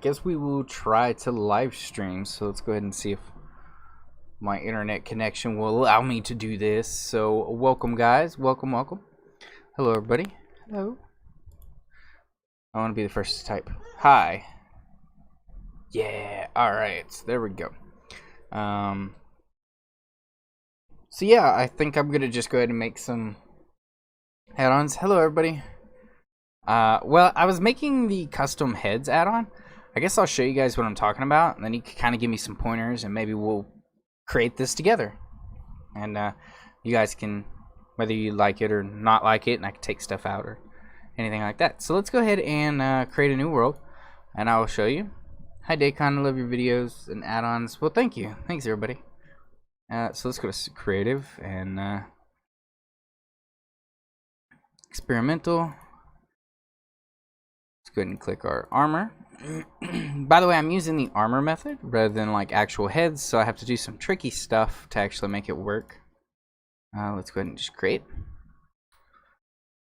guess we will try to live stream. So let's go ahead and see if my internet connection will allow me to do this. So welcome, guys. Welcome. Hello, everybody. Hello. I want to be the first to type. Hi. Yeah. All right. So there we go. So yeah, I think I'm gonna just go ahead and make some add-ons. Hello, everybody. Well, I was making the custom heads add-on. I guess I'll show you guys what I'm talking about, and then you can kind of give me some pointers, and maybe we'll create this together. And you guys can, whether you like it or not like it, and I can take stuff out or anything like that. So let's go ahead and create a new world, and I will show you. Hi, Dakon. I love your videos and add-ons. Well, thank you. Thanks, everybody. So let's go to creative and experimental. Let's go ahead and click our armor. By the way, I'm using the armor method rather than like actual heads, so I have to do some tricky stuff to actually make it work. Let's go ahead and just create.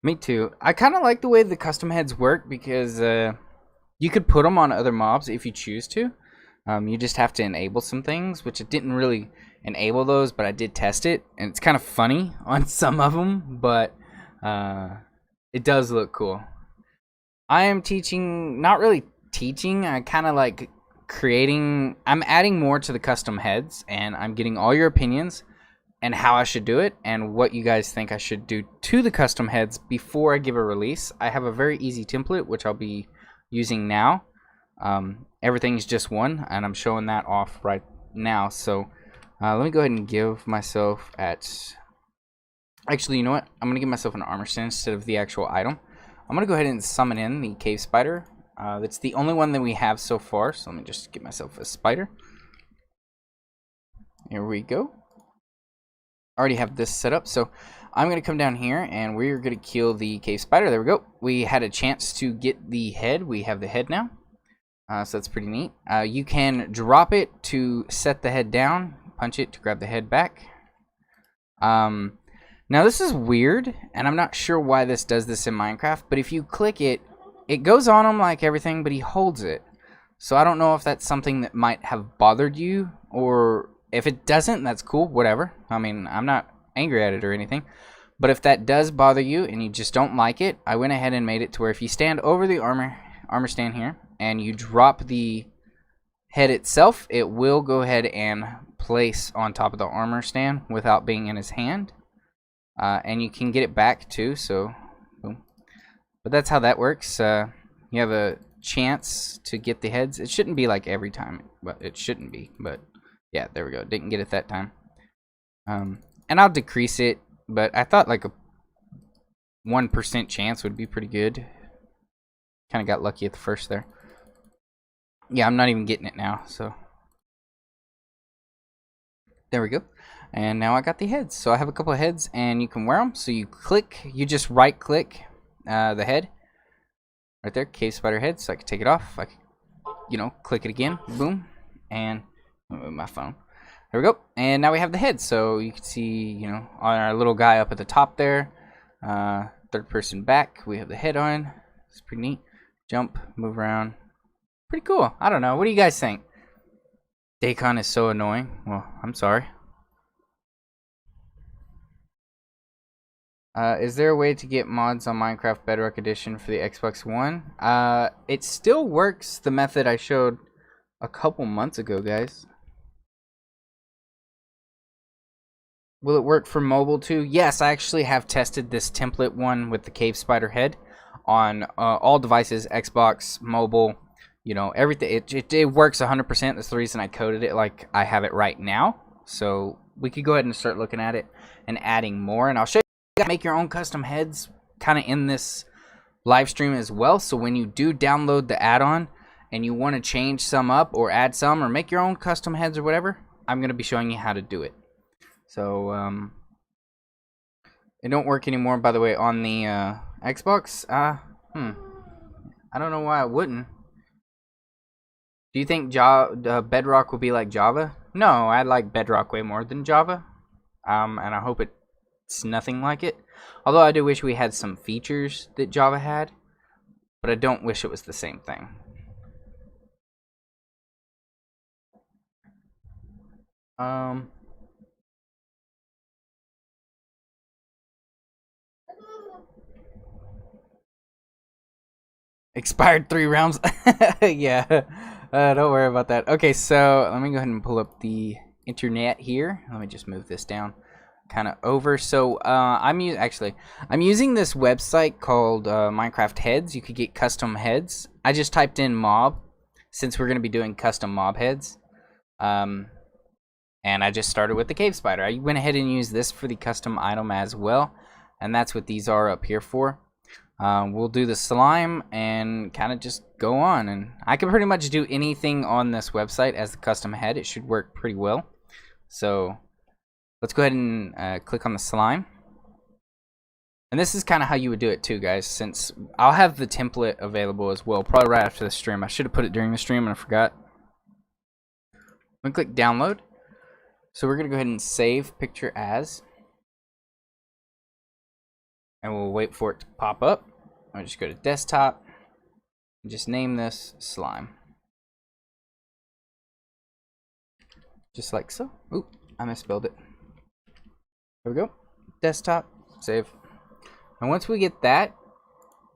Me too. I kind of like the way the custom heads work because you could put them on other mobs if you choose to. You just have to enable some things, which it didn't really enable those, but I did test it, and it's kind of funny on some of them, but it does look cool. I am teaching, not really teaching, I kind of like creating, I'm adding more to the custom heads, and I'm getting all your opinions and how I should do it and what you guys think I should do to the custom heads before I give a release. I have a very easy template which I'll be using now. Everything's just one, and I'm showing that off right now. So let me go ahead and give myself actually, you know what, I'm gonna give myself an armor stand instead of the actual item. I'm gonna go ahead and summon in the cave spider. That's the only one that we have so far, so let me just get myself a spider. Here we go. I already have this set up, so I'm gonna come down here and we're gonna kill the cave spider. There we go. We had a chance to get the head. We have the head now, so that's pretty neat. You can drop it to set the head down, punch it to grab the head back. Now this is weird, and I'm not sure why this does this in Minecraft, but if you click it, it goes on him like everything, but he holds it. So I don't know if that's something that might have bothered you, or if it doesn't, that's cool, whatever. I mean, I'm not angry at it or anything. But if that does bother you and you just don't like it, I went ahead and made it to where if you stand over the armor stand here, and you drop the head itself, it will go ahead and place on top of the armor stand without being in his hand. And you can get it back too, so boom. But that's how that works. You have a chance to get the heads. It shouldn't be like every time, but it shouldn't be. But yeah, there we go. Didn't get it that time. And I'll decrease it, but I thought like a 1% chance would be pretty good. Kind of got lucky at the first there. Yeah, I'm not even getting it now, so there we go. And now I got the heads. So I have a couple of heads, and you can wear them. So you just right click the head right there, cave spider head. So I can take it off. I can, click it again, boom, and move my phone. There we go. And now we have the head. So you can see, on our little guy up at the top there, third person back, we have the head on. It's pretty neat. Jump, move around. Pretty cool. I don't know. What do you guys think? Dakon is so annoying. Well, I'm sorry. Is there a way to get mods on Minecraft Bedrock Edition for the Xbox One? It still works, the method I showed a couple months ago, guys. Will it work for mobile too? Yes, I actually have tested this template one with the cave spider head on all devices, Xbox, mobile, everything. It works 100%. That's the reason I coded it like I have it right now. So we could go ahead and start looking at it and adding more, and I'll show you. You gotta make your own custom heads kind of in this live stream as well. So when you do download the add-on and you want to change some up or add some or make your own custom heads or whatever, I'm going to be showing you how to do it. So it don't work anymore, by the way, on the Xbox. I don't know why it wouldn't. Do you think Bedrock will be like Java? No, I like Bedrock way more than Java. And I hope it's nothing like it. Although I do wish we had some features that Java had, but I don't wish it was the same thing. Um, Expired 3 rounds. Yeah. Don't worry about that. Okay, so let me go ahead and pull up the internet here. Let me just move this down kind of over. So I'm using this website called Minecraft Heads. You could get custom heads. I just typed in mob since we're going to be doing custom mob heads. And I just started with the cave spider. I went ahead and used this for the custom item as well. And that's what these are up here for. We'll do the slime and kind of just go on, and I can pretty much do anything on this website as the custom head. It should work pretty well. So let's go ahead and click on the slime, and this is kind of how you would do it too, guys, since I'll have the template available as well probably right after the stream. I should have put it during the stream and I forgot. I'm gonna click download, so we're gonna go ahead and save picture as, and we'll wait for it to pop up. I'll just go to desktop and just name this slime. Just like so. Oop, I misspelled it. There we go. Desktop, save. And once we get that,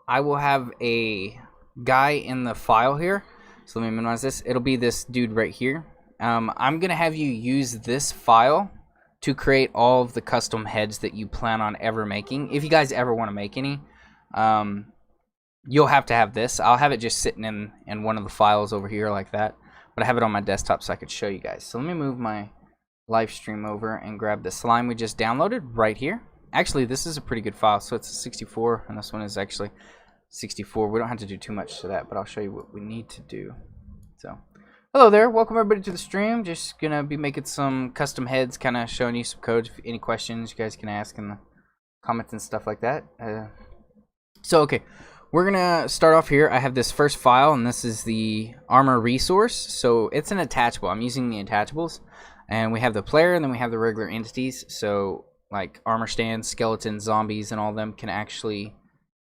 I will have a guy in the file here. So let me minimize this. It'll be this dude right here. I'm going to have you use this file to create all of the custom heads that you plan on ever making. If you guys ever want to make any, you'll have to have this. I'll have it just sitting in one of the files over here like that, but I have it on my desktop so I could show you guys. So let me move my live stream over and grab the slime we just downloaded right here. Actually, this is a pretty good file. So it's a 64, and this one is actually 64. We don't have to do too much to that, but I'll show you what we need to do. So hello there, welcome everybody to the stream. Just gonna be making some custom heads, kind of showing you some codes. If any questions you guys can ask in the comments and stuff like that. So okay, we're gonna start off here. I have this first file, and this is the armor resource. So it's an attachable. I'm using the attachables, and we have the player, and then we have the regular entities. So like armor stands, skeletons, zombies, and all of them can actually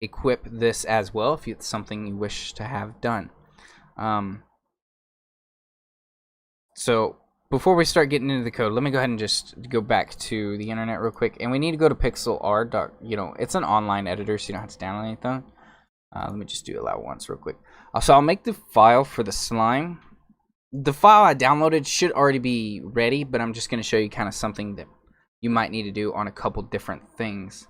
equip this as well if it's something you wish to have done. So before we start getting into the code, let me go ahead and just go back to the internet real quick, and we need to go to pixelr. It's an online editor, so you don't have to download anything. Let me just do allow once real quick. So I'll make the file for the slime. The file I downloaded should already be ready, but I'm just going to show you kind of something that you might need to do on a couple different things.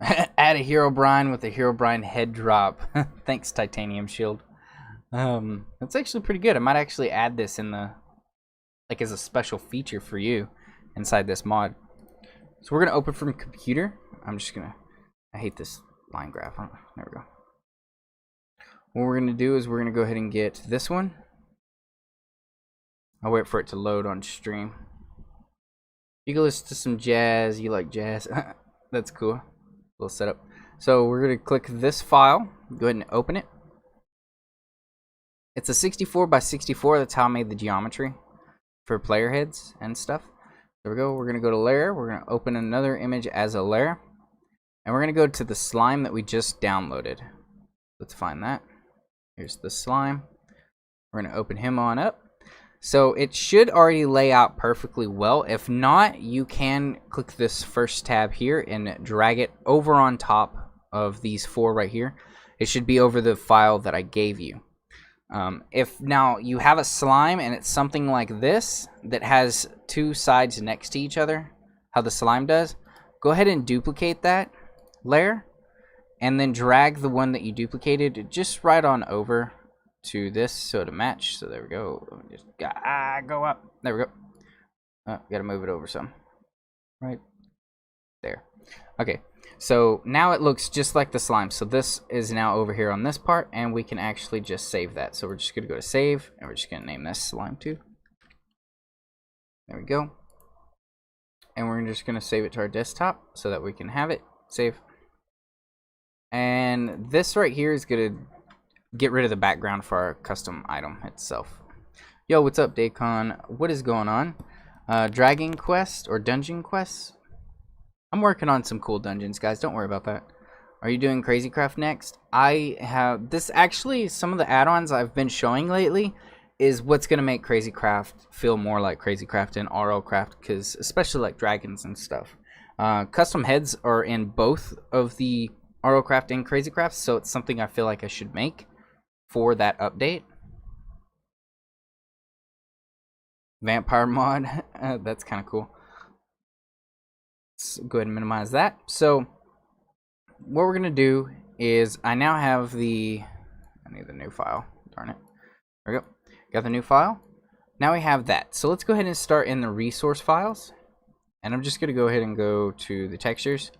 Add a Herobrine with a Herobrine head drop. Thanks, Titanium Shield. That's actually pretty good. I might actually add this in the, like, as a special feature for you inside this mod. So we're going to open from computer. I hate this line graph. There we go. What we're going to do is we're going to go ahead and get this one. I'll wait for it to load on stream. You can listen to some jazz. You like jazz. That's cool. Little setup. So we're going to click this file. Go ahead and open it. It's a 64 by 64. That's how I made the geometry for player heads and stuff. There we go. We're going to go to layer. We're going to open another image as a layer. And we're going to go to the slime that we just downloaded. Let's find that. Here's the slime. We're going to open him on up. So it should already lay out perfectly well. If not, you can click this first tab here and drag it over on top of these four right here. It should be over the file that I gave you. If now you have a slime and it's something like this that has two sides next to each other, how the slime does, go ahead and duplicate that layer and then drag the one that you duplicated just right on over to this so to match. So there we go. Let me just go up. There we go. Gotta move it over some. Right there. Okay. So now it looks just like the slime. So this is now over here on this part, and we can actually just save that. So we're just gonna go to save, and we're just gonna name this slime 2. There we go. And we're just gonna save it to our desktop so that we can have it. Save. And this right here is gonna get rid of the background for our custom item itself. Yo, what's up, Dacon? What is going on? Dragon quest or dungeon quests? I'm working on some cool dungeons, guys. Don't worry about that. Are you doing Crazy Craft next? I have this actually, some of the add-ons I've been showing lately is what's going to make Crazy Craft feel more like Crazy Craft and RL Craft, because especially like dragons and stuff. Custom heads are in both of the RL Craft and Crazy Craft, so it's something I feel like I should make for that update. Vampire mod, that's kind of cool. Let's go ahead and minimize that. So what we're going to do is I now have I need the new file, darn it. There we go. Got the new file. Now we have that. So let's go ahead and start in the resource files. And I'm just going to go ahead and go to the textures.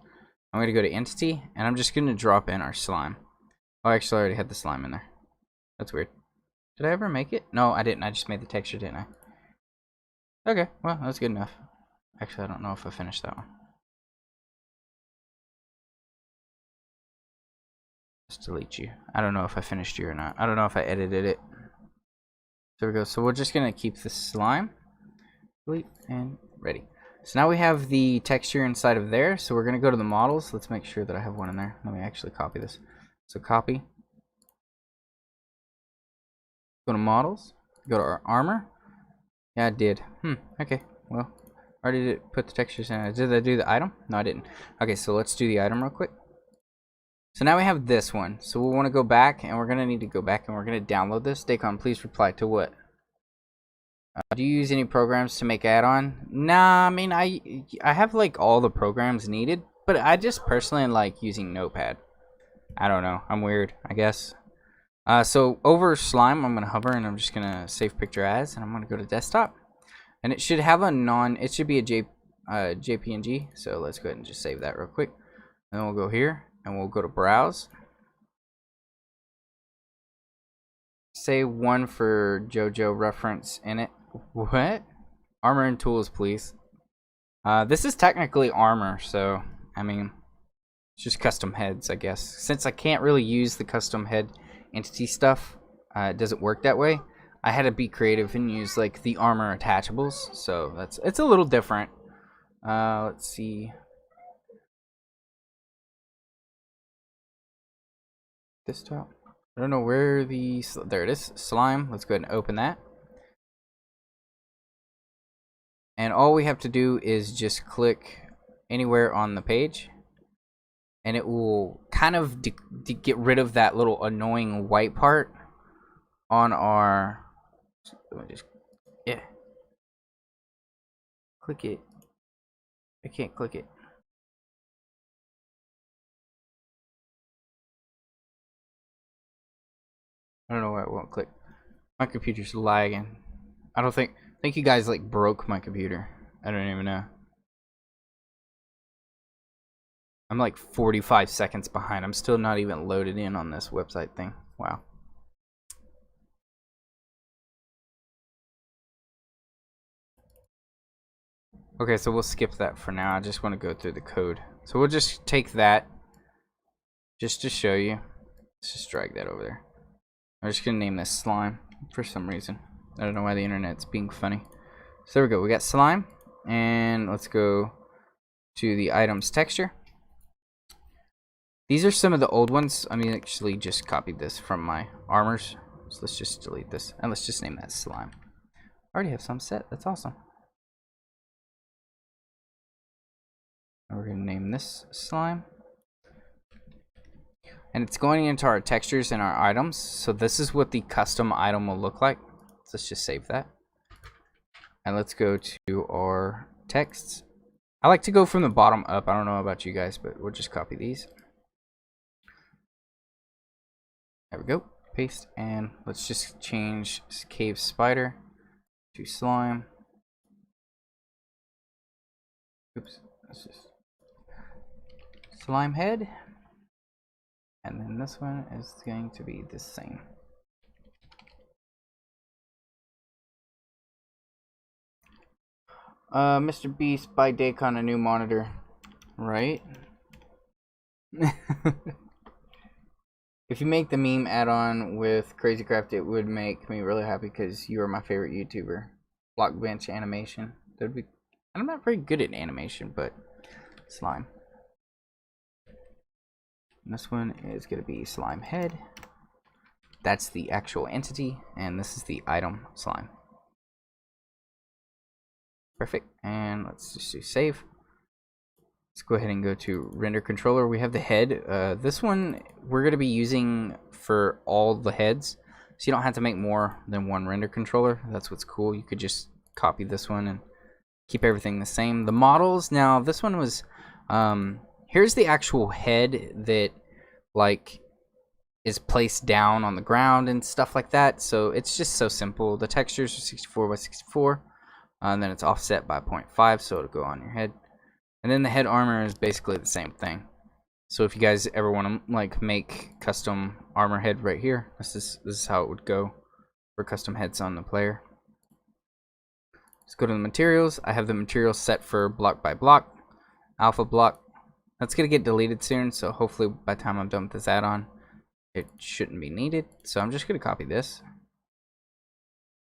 I'm going to go to entity, and I'm just going to drop in our slime. Oh, actually, I already had the slime in there. That's weird. Did I ever make it? No, I didn't. I just made the texture, didn't I? Okay, well, that's good enough. Actually, I don't know if I finished that one. Just delete you. I don't know if I finished you or not. I don't know if I edited it. There we go. So we're just going to keep the slime. Delete and ready. So now we have the texture inside of there. So we're going to go to the models. Let's make sure that I have one in there. Let me actually copy this. So copy. Go to models. Go to our armor. Yeah, I did. Okay. Well, I already did put the textures in. Did I do the item? No, I didn't. Okay, so let's do the item real quick. So now we have this one. So we'll want to go back, and we're going to need to go back, and we're going to download this. Dakon, please reply to what? Do you use any programs to make add-on? Nah, I mean, I have like all the programs needed, but I just personally like using Notepad. I don't know. I'm weird, I guess. So over slime, I'm going to hover, and I'm just going to save picture as, and I'm going to go to desktop. And it should have it should be a JPNG. So let's go ahead and just save that real quick. And then we'll go here, and we'll go to browse. Say one for JoJo reference in it. What? Armor and tools, please. This is technically armor, so I mean, it's just custom heads, I guess. Since I can't really use the custom head entity stuff, it doesn't work that way. I had to be creative and use like the armor attachables, so it's a little different. Let's see. Desktop. I don't know where there it is. Slime. Let's go ahead and open that. And all we have to do is just click anywhere on the page, and it will kind of get rid of that little annoying white part on our. Let me just, yeah. Click it. I can't click it. I don't know why it won't click. My computer's lagging. I think you guys like broke my computer. I don't even know. I'm like 45 seconds behind. I'm still not even loaded in on this website thing. Wow. Okay, so we'll skip that for now. I just want to go through the code. So we'll just take that just to show you. Let's just drag that over there. I'm just going to name this slime for some reason. I don't know why the internet's being funny. So there we go. We got slime. And let's go to the items texture. These are some of the old ones. I mean, actually just copied this from my armors. So let's just delete this. And let's just name that slime. I already have some set. That's awesome. And we're going to name this slime. And it's going into our textures and our items. So this is what the custom item will look like. So let's just save that. And let's go to our texts. I like to go from the bottom up. I don't know about you guys, but we'll just copy these. There we go. Paste. And let's just change cave spider to slime. Oops. Let's just slime head. And then this one is going to be the same. Mr. Beast by Dakon a new monitor. Right? If you make the meme add-on with Crazy Craft, it would make me really happy because you are my favorite YouTuber. Blockbench animation. That'd be. I'm not very good at animation, but slime. And this one is gonna be slime head. That's the actual entity, and this is the item slime. Perfect, and let's just do save. Let's go ahead and go to render controller. We have the head. This one we're going to be using for all the heads, so you don't have to make more than one render controller. That's what's cool. You could just copy this one and keep everything the same. The models, now this one was, here's the actual head that like is placed down on the ground and stuff like that. So it's just so simple. The textures are 64 by 64, and then it's offset by 0.5, so it'll go on your head. And then the head armor is basically the same thing. So if you guys ever want to like make custom armor head right here, this is how it would go for custom heads on the player. Let's go to the materials. I have the materials set for block by block, alpha block. That's gonna get deleted soon, so hopefully by the time I'm done with this add-on, it shouldn't be needed. So I'm just gonna copy this,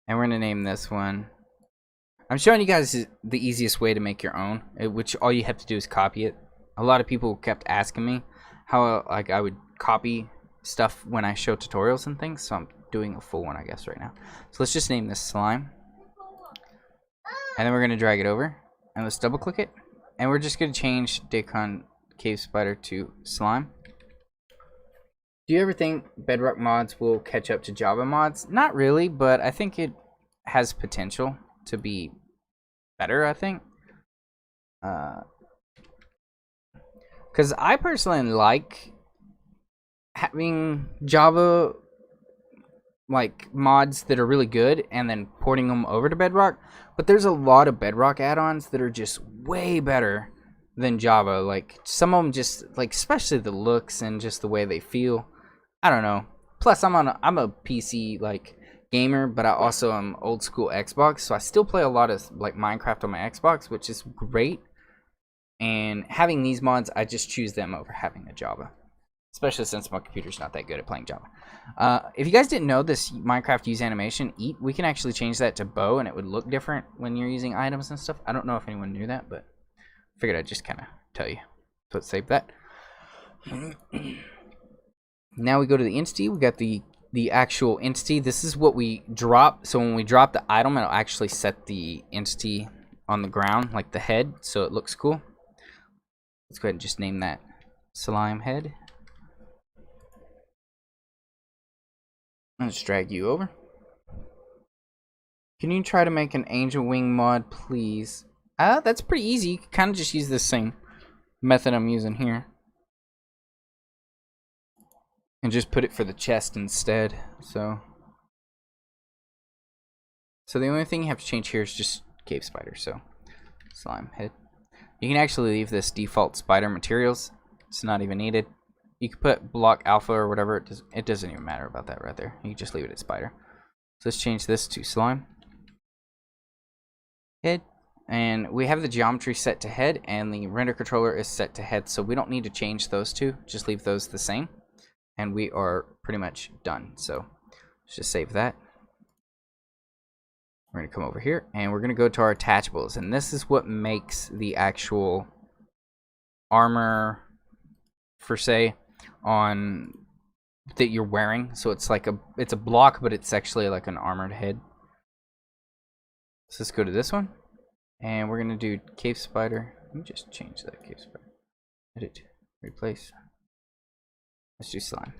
and we're gonna name this one. I'm showing you guys the easiest way to make your own, which all you have to do is copy it. A lot of people kept asking me how like I would copy stuff when I show tutorials and things, so I'm doing a full one I guess right now. So let's just name this slime, and then we're gonna drag it over, and let's double click it, and we're just gonna change Dacon Cave Spider to slime. Do you ever think Bedrock mods will catch up to Java mods? Not really, but I think it has potential to be better, I think. Because I personally like having Java like mods that are really good and then porting them over to Bedrock, but there's a lot of Bedrock add-ons that are just way better than Java. Like some of them just like, especially the looks and just the way they feel, I don't know. Plus I'm a PC like gamer, but I also am old school Xbox, so I still play a lot of like Minecraft on my Xbox, which is great. And having these mods, I just choose them over having a Java, especially since my computer's not that good at playing Java. If you guys didn't know, this Minecraft use animation eat, we can actually change that to bow, and it would look different when you're using items and stuff. I don't know if anyone knew that, but I figured I'd just kind of tell you. So let's save that. Now we go to the entity. We got the actual entity. This is what we drop. So when we drop the item, it'll actually set the entity on the ground, like the head, so it looks cool. Let's go ahead and just name that slime head. Let's drag you over. Can you try to make an angel wing mod, please? That's pretty easy. You can kind of just use the same method I'm using here, and just put it for the chest instead. So the only thing you have to change here is just cave spider. So slime head. You can actually leave this default spider materials. It's not even needed. You can put block alpha or whatever. It doesn't even matter about that right there. You can just leave it at spider. So let's change this to slime head. And we have the geometry set to head, and the render controller is set to head. So we don't need to change those two. Just leave those the same, and we are pretty much done. So let's just save that. We're going to come over here, and we're going to go to our attachables, and this is what makes the actual armor, for say, on that you're wearing. So it's like it's a block, but it's actually like an armored head. So let's go to this one, and we're going to do cave spider. Let me just change that cave spider. Edit, replace. Let's do slime.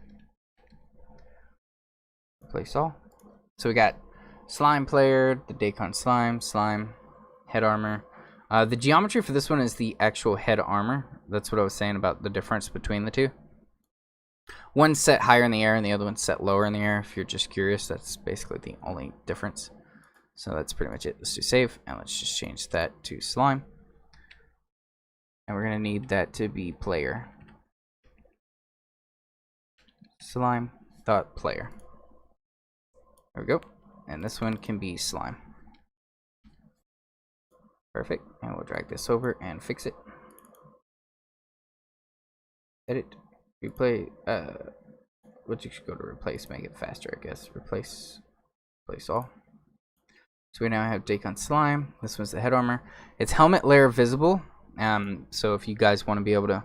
Replace all. So we got slime player, the Dacon slime, head armor. The geometry for this one is the actual head armor. That's what I was saying about the difference between the two. One's set higher in the air and the other one's set lower in the air. If you're just curious, that's basically the only difference. So that's pretty much it. Let's do save, and let's just change that to slime. And we're going to need that to be player. Slime.player. There we go. And this one can be slime. Perfect. And we'll drag this over and fix it. Edit. Replay. What you should go to replace, make it faster, I guess. Replace all. So we now have Dacon slime. This one's the head armor. It's helmet layer visible. So if you guys want to be able to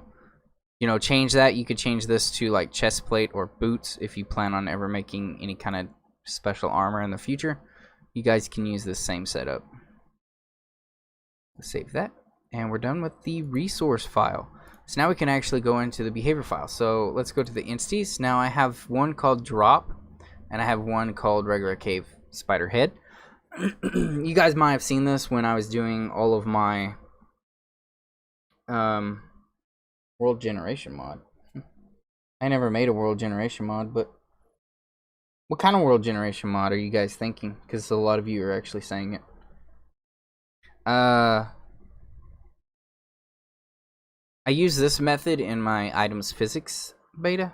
you know, change that. You could change this to like chest plate or boots if you plan on ever making any kind of special armor in the future. You guys can use this same setup. Save that, and we're done with the resource file. So now we can actually go into the behavior file. So let's go to the entities. Now I have one called drop, and I have one called regular cave spider head. You guys might have seen this when I was doing all of my world generation mod. I never made a world generation mod, but what kind of world generation mod are you guys thinking? Because a lot of you are actually saying it. I use this method in my items physics beta.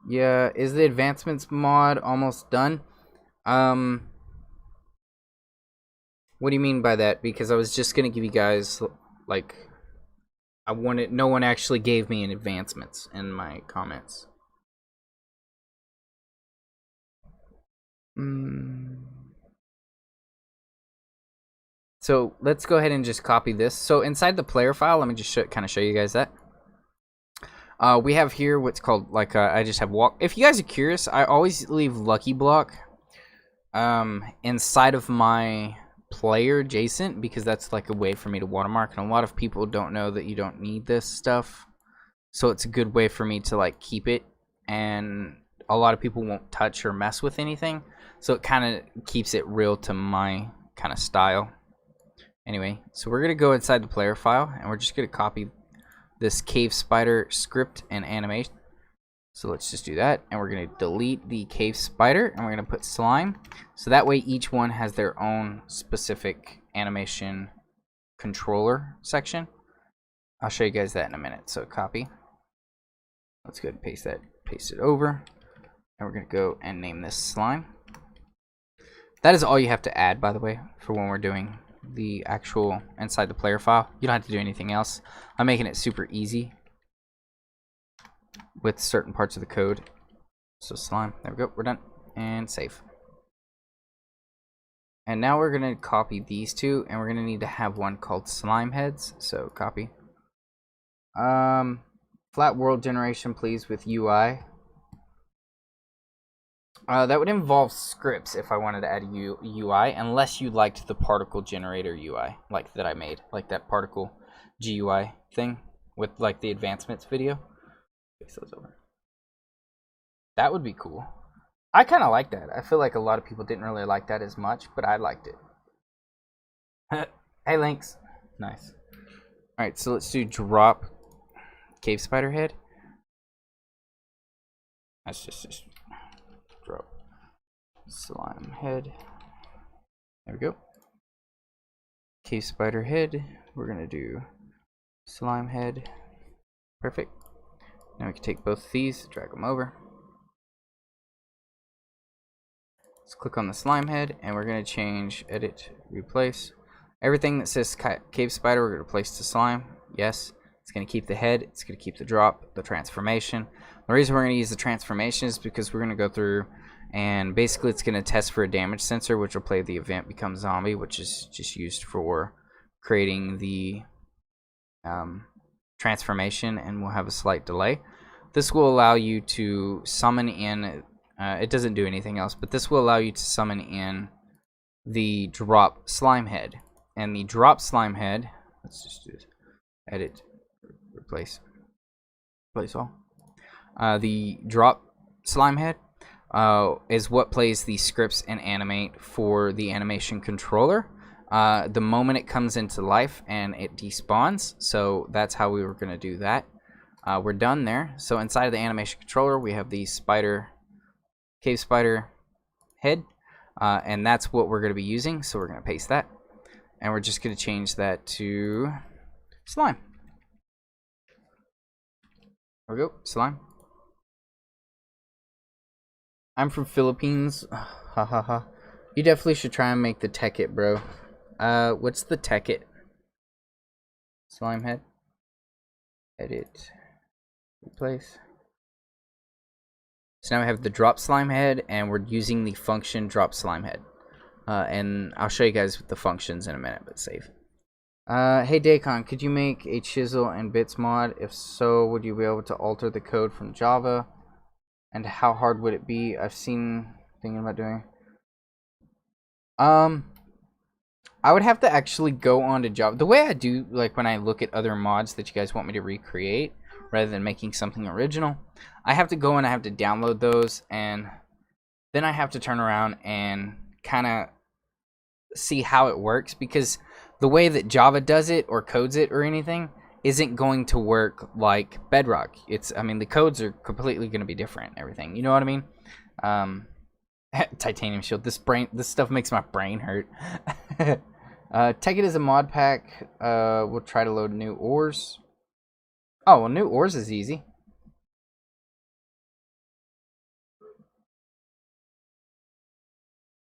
Yeah, is the advancements mod almost done? What do you mean by that? Because I was just gonna give you guys, like, no one actually gave me an advancements in my comments. So let's go ahead and just copy this. So inside the player file, let me just kind of show you guys that. We have here what's called, like, I just have walk. If you guys are curious, I always leave lucky block inside of my player adjacent, because that's like a way for me to watermark, and a lot of people don't know that you don't need this stuff. So it's a good way for me to like keep it, and a lot of people won't touch or mess with anything. So it kind of keeps it real to my kind of style. Anyway, so we're gonna go inside the player file, and we're just gonna copy this cave spider script and animation. So let's just do that, and we're gonna delete the cave spider, and we're gonna put slime. So that way each one has their own specific animation controller section. I'll show you guys that in a minute. So copy. Let's go ahead and paste that, paste it over, and we're gonna go and name this slime. That is all you have to add, by the way, for when we're doing the actual inside the player file. You don't have to do anything else. I'm making it super easy with certain parts of the code. So slime, there we go, we're done, and save. And now we're gonna copy these two, and we're gonna need to have one called slime heads. So copy. Flat world generation, please, with UI. That would involve scripts if I wanted to add a UI, unless you liked the particle generator UI, like that I made, like that particle GUI thing with like the advancements video. Face those over. That would be cool. I kind of like that. I feel like a lot of people didn't really like that as much, but I liked it. Hey, Lynx. Nice. All right, so let's do drop cave spider head. That's just drop slime head. There we go. Cave spider head. We're gonna do slime head. Perfect. Now we can take both of these, drag them over. Let's click on the slime head, and we're gonna change edit replace. Everything that says cave spider, we're gonna replace to slime. Yes. It's going to keep the head, it's going to keep the drop, the transformation. The reason we're going to use the transformation is because we're going to go through and basically it's going to test for a damage sensor, which will play the event become zombie, which is just used for creating the transformation, and we'll have a slight delay. This will allow you to summon in, it doesn't do anything else, but this will allow you to summon in the drop slime head. And the drop slime head, let's just do this, edit. Replace all. The drop slime head is what plays the scripts and animate for the animation controller the moment it comes into life and it despawns. So that's how we were going to do that. We're done there. So inside of the animation controller we have the cave spider head, and that's what we're going to be using. So we're going to paste that, and we're just going to change that to slime. There we go, slime. I'm from Philippines. Ha ha ha. You definitely should try and make the Tekkit, bro. What's the Tekkit? Slime head. Edit. Replace. So now we have the drop slime head, and we're using the function drop slime head. and I'll show you guys the functions in a minute, but save. Hey Dacon, could you make a chisel and bits mod? If so, would you be able to alter the code from Java? And how hard would it be? I've seen thinking about doing. I would have to actually go on to Java. The way I do, like when I look at other mods that you guys want me to recreate, rather than making something original, I have to go and I have to download those, and then I have to turn around and kind of see how it works, because the way that Java does it or codes it or anything isn't going to work like Bedrock. I mean, the codes are completely going to be different and everything. You know what I mean? Titanium shield. This stuff makes my brain hurt. Take it as a mod pack. We'll try to load new ores. Oh, well, new ores is easy.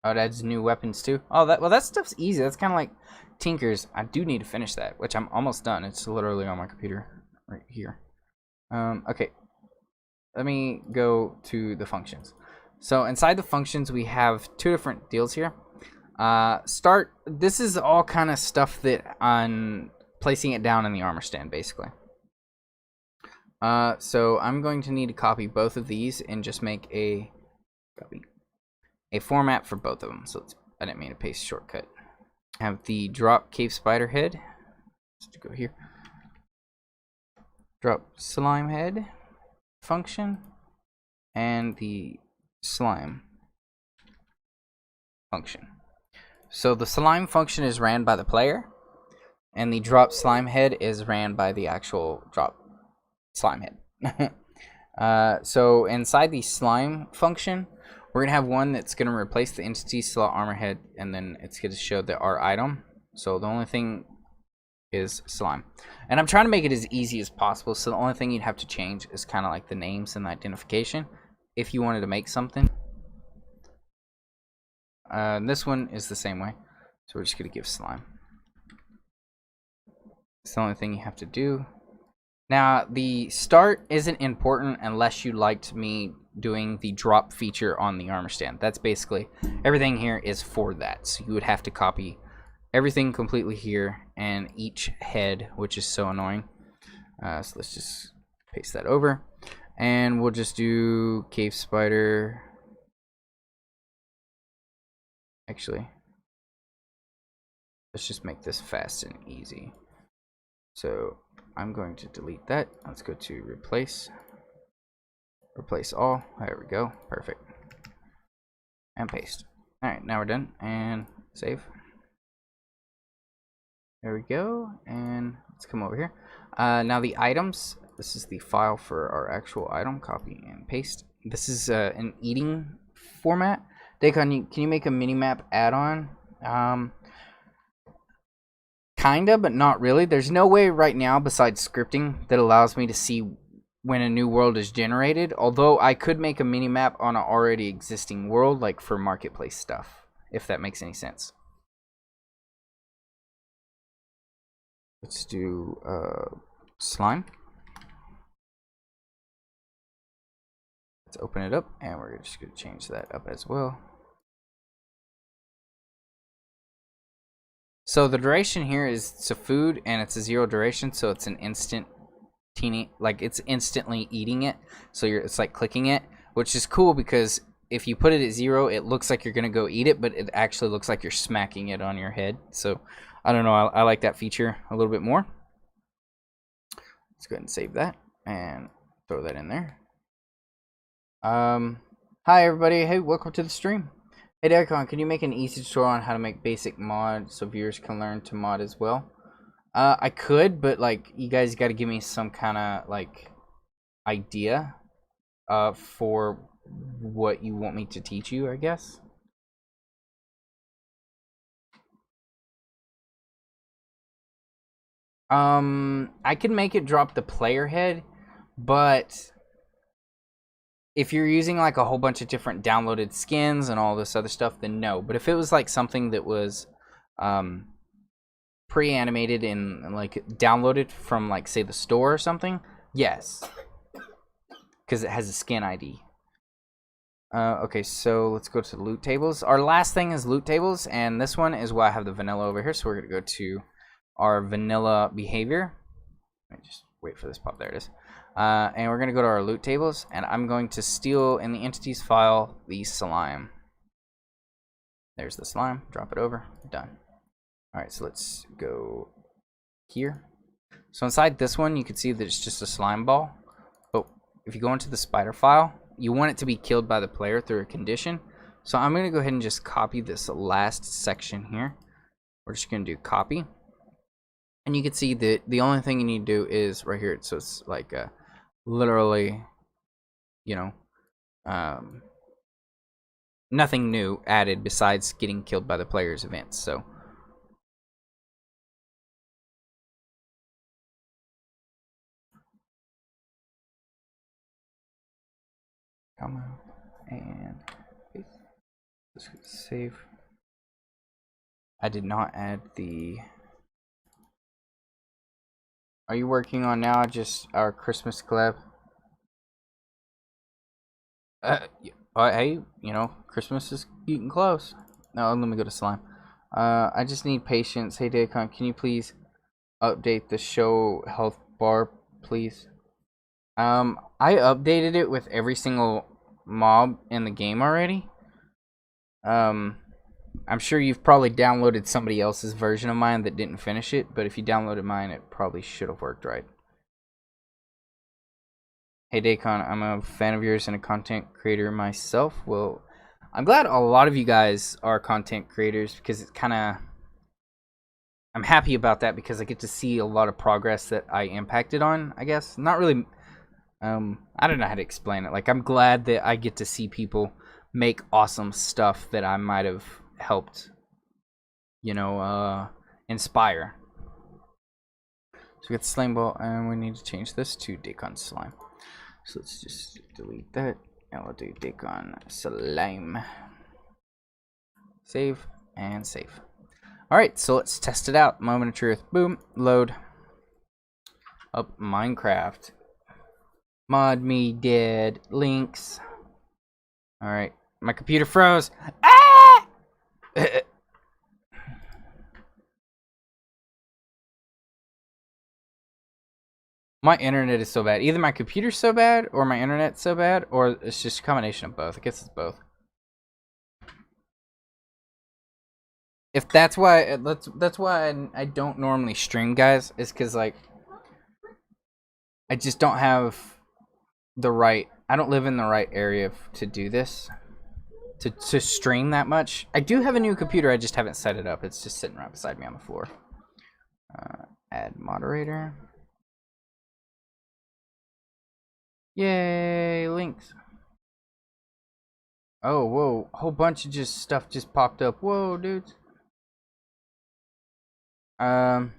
Oh, it adds new weapons too. Oh, that stuff's easy. That's kind of like Tinker's. I do need to finish that, which I'm almost done. It's literally on my computer right here. Okay. Let me go to the functions. So inside the functions, we have two different deals here. Start. This is all kind of stuff that on placing it down in the armor stand, basically. So I'm going to need to copy both of these and just make a format for both of them. So I didn't mean to paste shortcut. Have the drop cave spider head. Let's go here. Drop slime head function and the slime function. So the slime function is ran by the player, and the drop slime head is ran by the actual drop slime head. So inside the slime function, we're going to have one that's going to replace the entity slot armor head, and then it's going to show our item. So the only thing is slime. And I'm trying to make it as easy as possible, so the only thing you'd have to change is kind of like the names and the identification if you wanted to make something. This one is the same way. So we're just going to give slime. It's the only thing you have to do. Now, the start isn't important unless you liked me doing the drop feature on the armor stand. That's basically everything here is for that. So you would have to copy everything completely here and each head, which is so annoying. So let's just paste that over, and we'll just do cave spider. Actually, let's just make this fast and easy. So I'm going to delete that. Let's go to replace all. There we go. Perfect. And paste. Alright, now we're done. And save. There we go. And let's come over here. Now the items. This is the file for our actual item. Copy and paste. This is an eating format. Dacon, can you make a minimap add-on? Kinda, but not really. There's no way right now besides scripting that allows me to see when a new world is generated. Although I could make a minimap on an already existing world, like for marketplace stuff, if that makes any sense. Let's do slime. Let's open it up, and we're just going to change that up as well. So the duration here is it's a food, and it's a 0 duration, so it's an instant like it's instantly eating it. So it's like clicking it, which is cool because if you put it at 0, it looks like you're gonna go eat it, but it actually looks like you're smacking it on your head. So I don't know, I like that feature a little bit more. Let's go ahead and save that and throw that in there. Hi everybody, hey, welcome to the stream. Hey Dacon, can you make an easy tutorial on how to make basic mod so viewers can learn to mod as well? I could, but like you guys got to give me some kind of like idea for what you want me to teach you, I guess. I can make it drop the player head, but if you're using like a whole bunch of different downloaded skins and all this other stuff, then no. But if it was like something that was pre-animated and like downloaded from like say the store or something, yes, because it has a skin ID. Okay, so let's go to loot tables. Our last thing is loot tables, and this one is why I have the vanilla over here. So we're gonna go to our vanilla behavior. Let me just wait for this pop. There it is. And we're gonna go to our loot tables, and I'm going to steal in the entities file the slime. There's the slime. Drop it over. Done. All right, so let's go here. So inside this one, you can see that it's just a slime ball. But if you go into the spider file, you want it to be killed by the player through a condition. So I'm going to go ahead and just copy this last section here. We're just going to do copy. And you can see that the only thing you need to do is right here. So it's like literally, you know, nothing new added besides getting killed by the player's events. So come on and let's save. I did not add the. Are you working on now just our Christmas collab? Hey, you know, Christmas is getting close. No, let me go to slime. I just need patience. Hey, Dacon, can you please update the show health bar, please? I updated it with every single mob in the game already. I'm sure you've probably downloaded somebody else's version of mine that didn't finish it, but if you downloaded mine, it probably should have worked right. Hey Dacon, I'm a fan of yours and a content creator myself. Well, I'm glad a lot of you guys are content creators because it's kind of... I'm happy about that because I get to see a lot of progress that I impacted on, I guess. Not really... I don't know how to explain it. Like, I'm glad that I get to see people make awesome stuff that I might have helped, you know, inspire. So we got the slime ball, and we need to change this to Dacon slime. So let's just delete that, and we'll do Dacon slime. Save and save. All right, so let's test it out. Moment of truth. Boom. Load up Minecraft. Mod me dead links. All right, my computer froze. Ah! My internet is so bad. Either my computer's so bad, or my internet's so bad, or it's just a combination of both. I guess it's both. If that's why, that's why I don't normally stream, guys. Is because like I just don't have the right. I don't live in the right area to do this. To stream that much. I do have a new computer. I just haven't set it up. It's just sitting right beside me on the floor. Add moderator. Yay, links. Oh, whoa. A whole bunch of just stuff just popped up. Whoa, dudes. I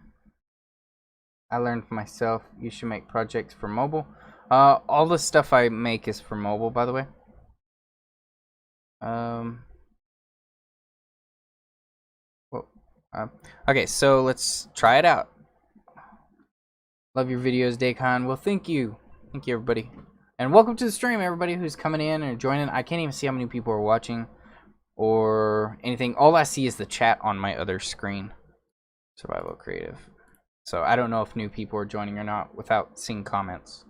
learned myself you should make projects for mobile. All the stuff I make is for mobile, by the way. Whoa. Okay, so let's try it out. Love your videos, Dacon. Well, thank you. Thank you, everybody. And welcome to the stream, everybody who's coming in and joining. I can't even see how many people are watching or anything. All I see is the chat on my other screen. Survival Creative. So I don't know if new people are joining or not without seeing comments.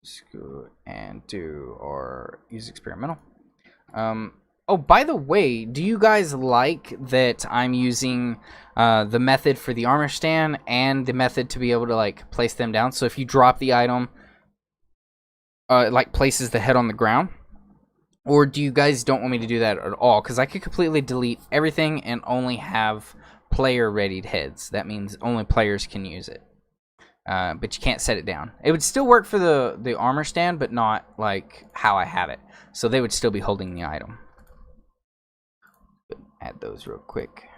Let's go and do or use experimental. Oh, by the way, do you guys like that I'm using the method for the armor stand and the method to be able to like place them down? So if you drop the item, it like places the head on the ground. Or do you guys don't want me to do that at all? Because I could completely delete everything and only have player-readied heads. That means only players can use it. But you can't set it down. It would still work for the armor stand, but not like how I have it. So they would still be holding the item. Add those real quick.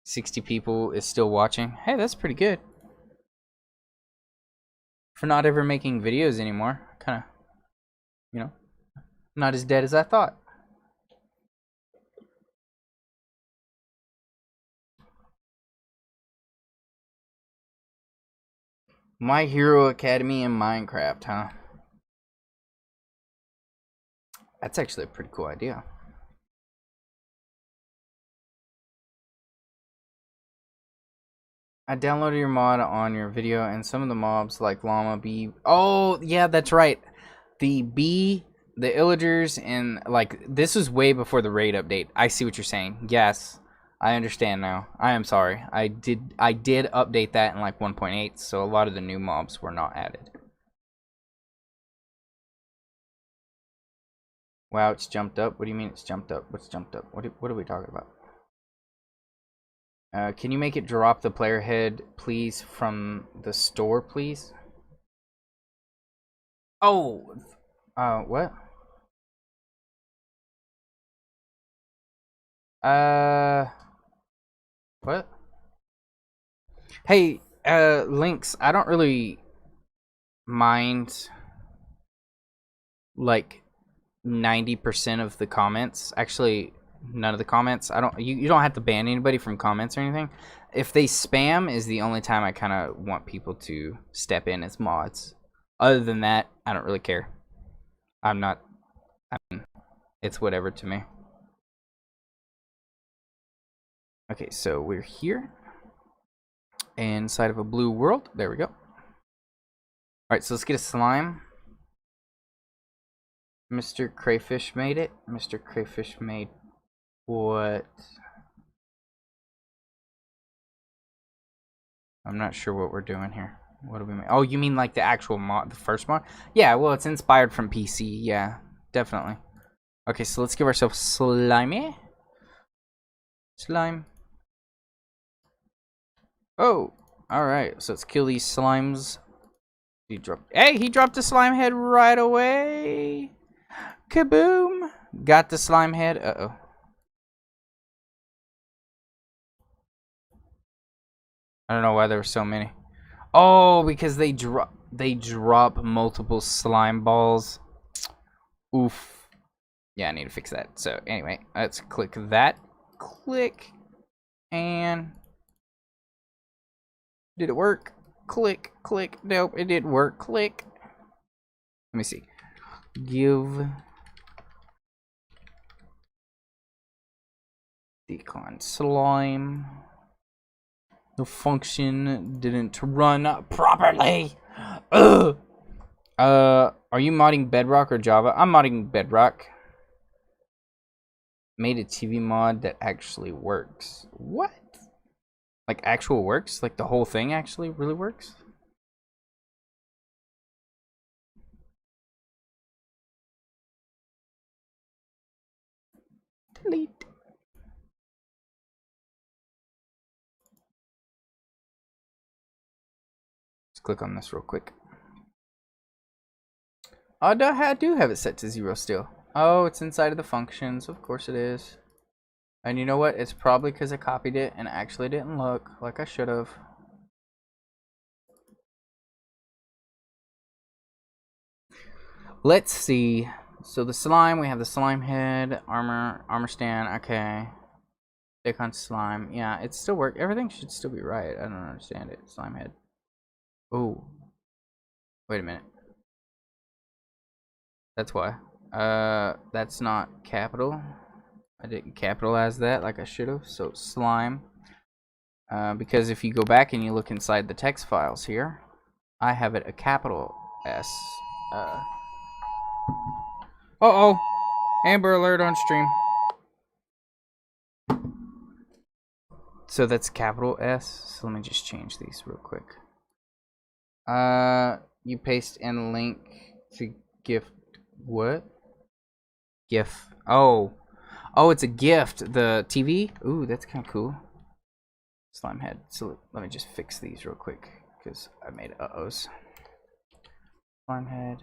60 people is still watching. Hey, that's pretty good. For not ever making videos anymore. Kind of, you know, not as dead as I thought. My Hero Academy in Minecraft, huh? That's actually a pretty cool idea. I downloaded your mod on your video, and some of the mobs like llama, bee. Oh, yeah, that's right. The bee, the illagers, and like this was way before the raid update. I see what you're saying. Yes, I understand now. I am sorry. I did update that in like 1.8, so a lot of the new mobs were not added. Wow, it's jumped up. What do you mean it's jumped up? What's jumped up? What are we talking about? Can you make it drop the player head, please, from the store, please? Oh, what? What? Hey, Lynx, I don't really mind, like, 90% of the comments. Actually, none of the comments. You don't have to ban anybody from comments or anything. If they spam is the only time I kind of want people to step in as mods. Other than that, I don't really care. It's whatever to me. Okay, so we're here inside of a blue world. There we go. Alright, so let's get a slime. Mr. Crayfish made it. Mr. Crayfish made what? I'm not sure what we're doing here. What do we make? Oh, you mean like the actual mod, the first mod? Yeah, well, it's inspired from PC. Yeah, definitely. Okay, so let's give ourselves slimy. Slime. Oh, alright. So let's kill these slimes. He dropped a slime head right away. Kaboom! Got the slime head. Uh-oh. I don't know why there were so many. Oh, because they drop multiple slime balls. Oof. Yeah, I need to fix that. So anyway, let's click that. Click. And did it work? Click, click. Nope, it didn't work. Click. Let me see. Give decon slime. The function didn't run properly. Ugh. Are you modding Bedrock or Java? I'm modding Bedrock. Made a TV mod that actually works. What? Like actual works? Like the whole thing actually really works? Delete. Let's click on this real quick. Oh, I do have it set to 0 still. Oh, it's inside of the functions. Of course it is. And you know what? It's probably because I copied it and actually didn't look like I should have. Let's see. So the slime, we have the slime head, armor stand, okay. Decon slime. Yeah, it still works. Everything should still be right. I don't understand it. Slime head. Oh. Wait a minute. That's why. That's not capital. I didn't capitalize that like I should have. So slime. Because if you go back and you look inside the text files here, I have it a capital S. Uh-oh. Amber alert on stream. So that's capital S. So let me just change these real quick. You paste in link to gift. What? GIF. Oh. Oh, it's a gift. The TV? Ooh, that's kind of cool. Slime head. So let me just fix these real quick because I made uh-ohs. Slime head.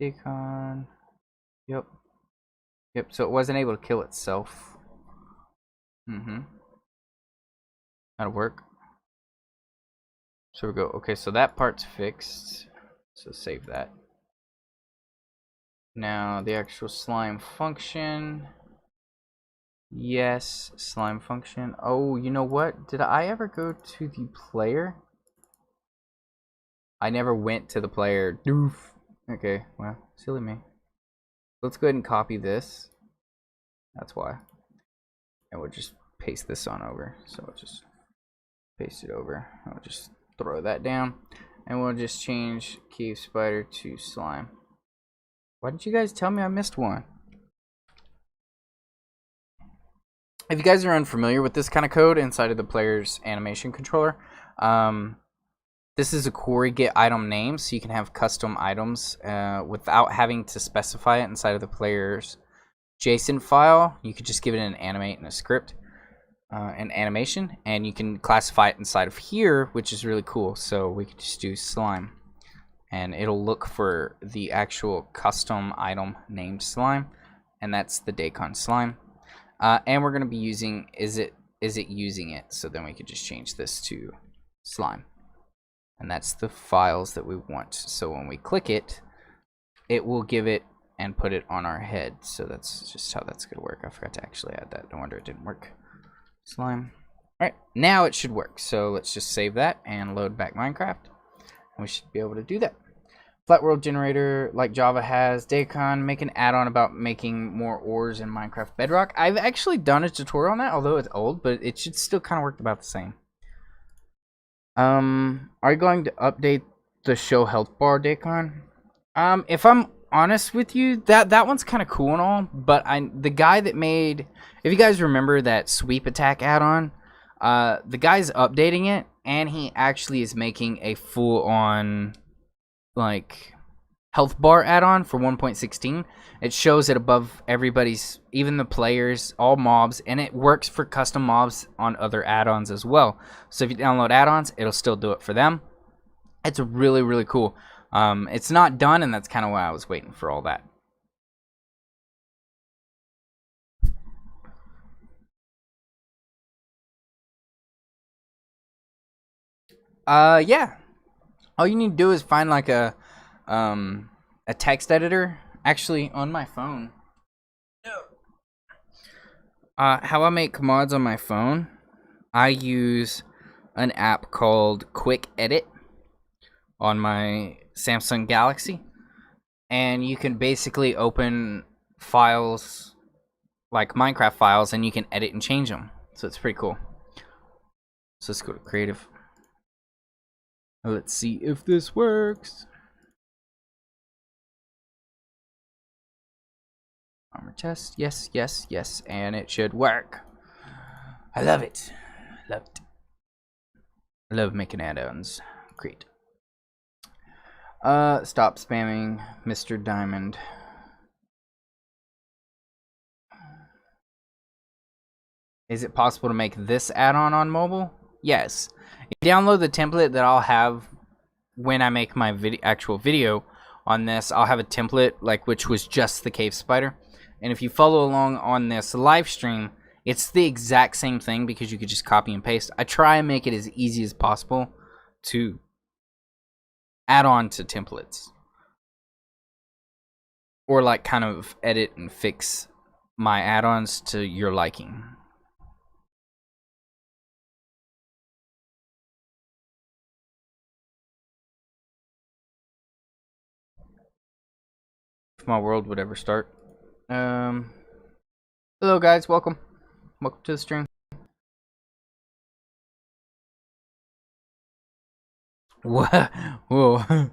Decon. Yep. Yep, so it wasn't able to kill itself. That'll work. So we go. Okay, so that part's fixed. So save that. Now the actual slime function. Yes, slime function. Oh, you know what? Did I ever go to the player? I never went to the player. Doof. Okay, well, silly me. Let's go ahead and copy this. That's why. And we'll just paste this on over. So we'll just paste it over. I'll just throw that down. And we'll just change cave spider to slime. Why didn't you guys tell me I missed one? If you guys are unfamiliar with this kind of code inside of the player's animation controller, this is a query get item name, so you can have custom items without having to specify it inside of the player's JSON file. You could just give it an animate and a script, an animation, and you can classify it inside of here, which is really cool. So we could just do slime, and it'll look for the actual custom item named slime, and that's the Dacon slime. And we're going to be using is it using it, so then we could just change this to slime, and that's the files that we want. So when we click it, it will give it and put it on our head. So that's just how that's going to work. I forgot to actually add that. No wonder it didn't work. Slime. All right, now it should work. So let's just save that and load back Minecraft, and we should be able to do that. Flat world generator, like Java has. Dacon, make an add-on about making more ores in Minecraft Bedrock. I've actually done a tutorial on that, although it's old, but it should still kind of work about the same. Are you going to update the show health bar, Dacon? If I'm honest with you, that one's kind of cool and all, but the guy that made, if you guys remember that sweep attack add-on, the guy's updating it, and he actually is making a full-on like health bar add-on for 1.16. It shows it above everybody's, even the players, all mobs, and it works for custom mobs on other add-ons as well. So if you download add-ons, it'll still do it for them. It's really, really cool. It's not done, and that's kind of why I was waiting for all that. Yeah. All you need to do is find like a text editor. Actually, on my phone. How I make mods on my phone, I use an app called Quick Edit on my Samsung Galaxy, and you can basically open files like Minecraft files, and you can edit and change them. So it's pretty cool. So let's go to creative. Let's see if this works. Armor test. Yes, yes, yes. And it should work. I love it. Love it. I love making add-ons. Great. Stop spamming Mr. Diamond. Is it possible to make this add-on on mobile? Yes. If you download the template that I'll have when I make my actual video on this, I'll have a template like which was just the cave spider. And if you follow along on this live stream, it's the exact same thing because you could just copy and paste. I try and make it as easy as possible to add on to templates, or like kind of edit and fix my add-ons to your liking. If my world would ever start. Hello guys, welcome to the stream. What? Whoa.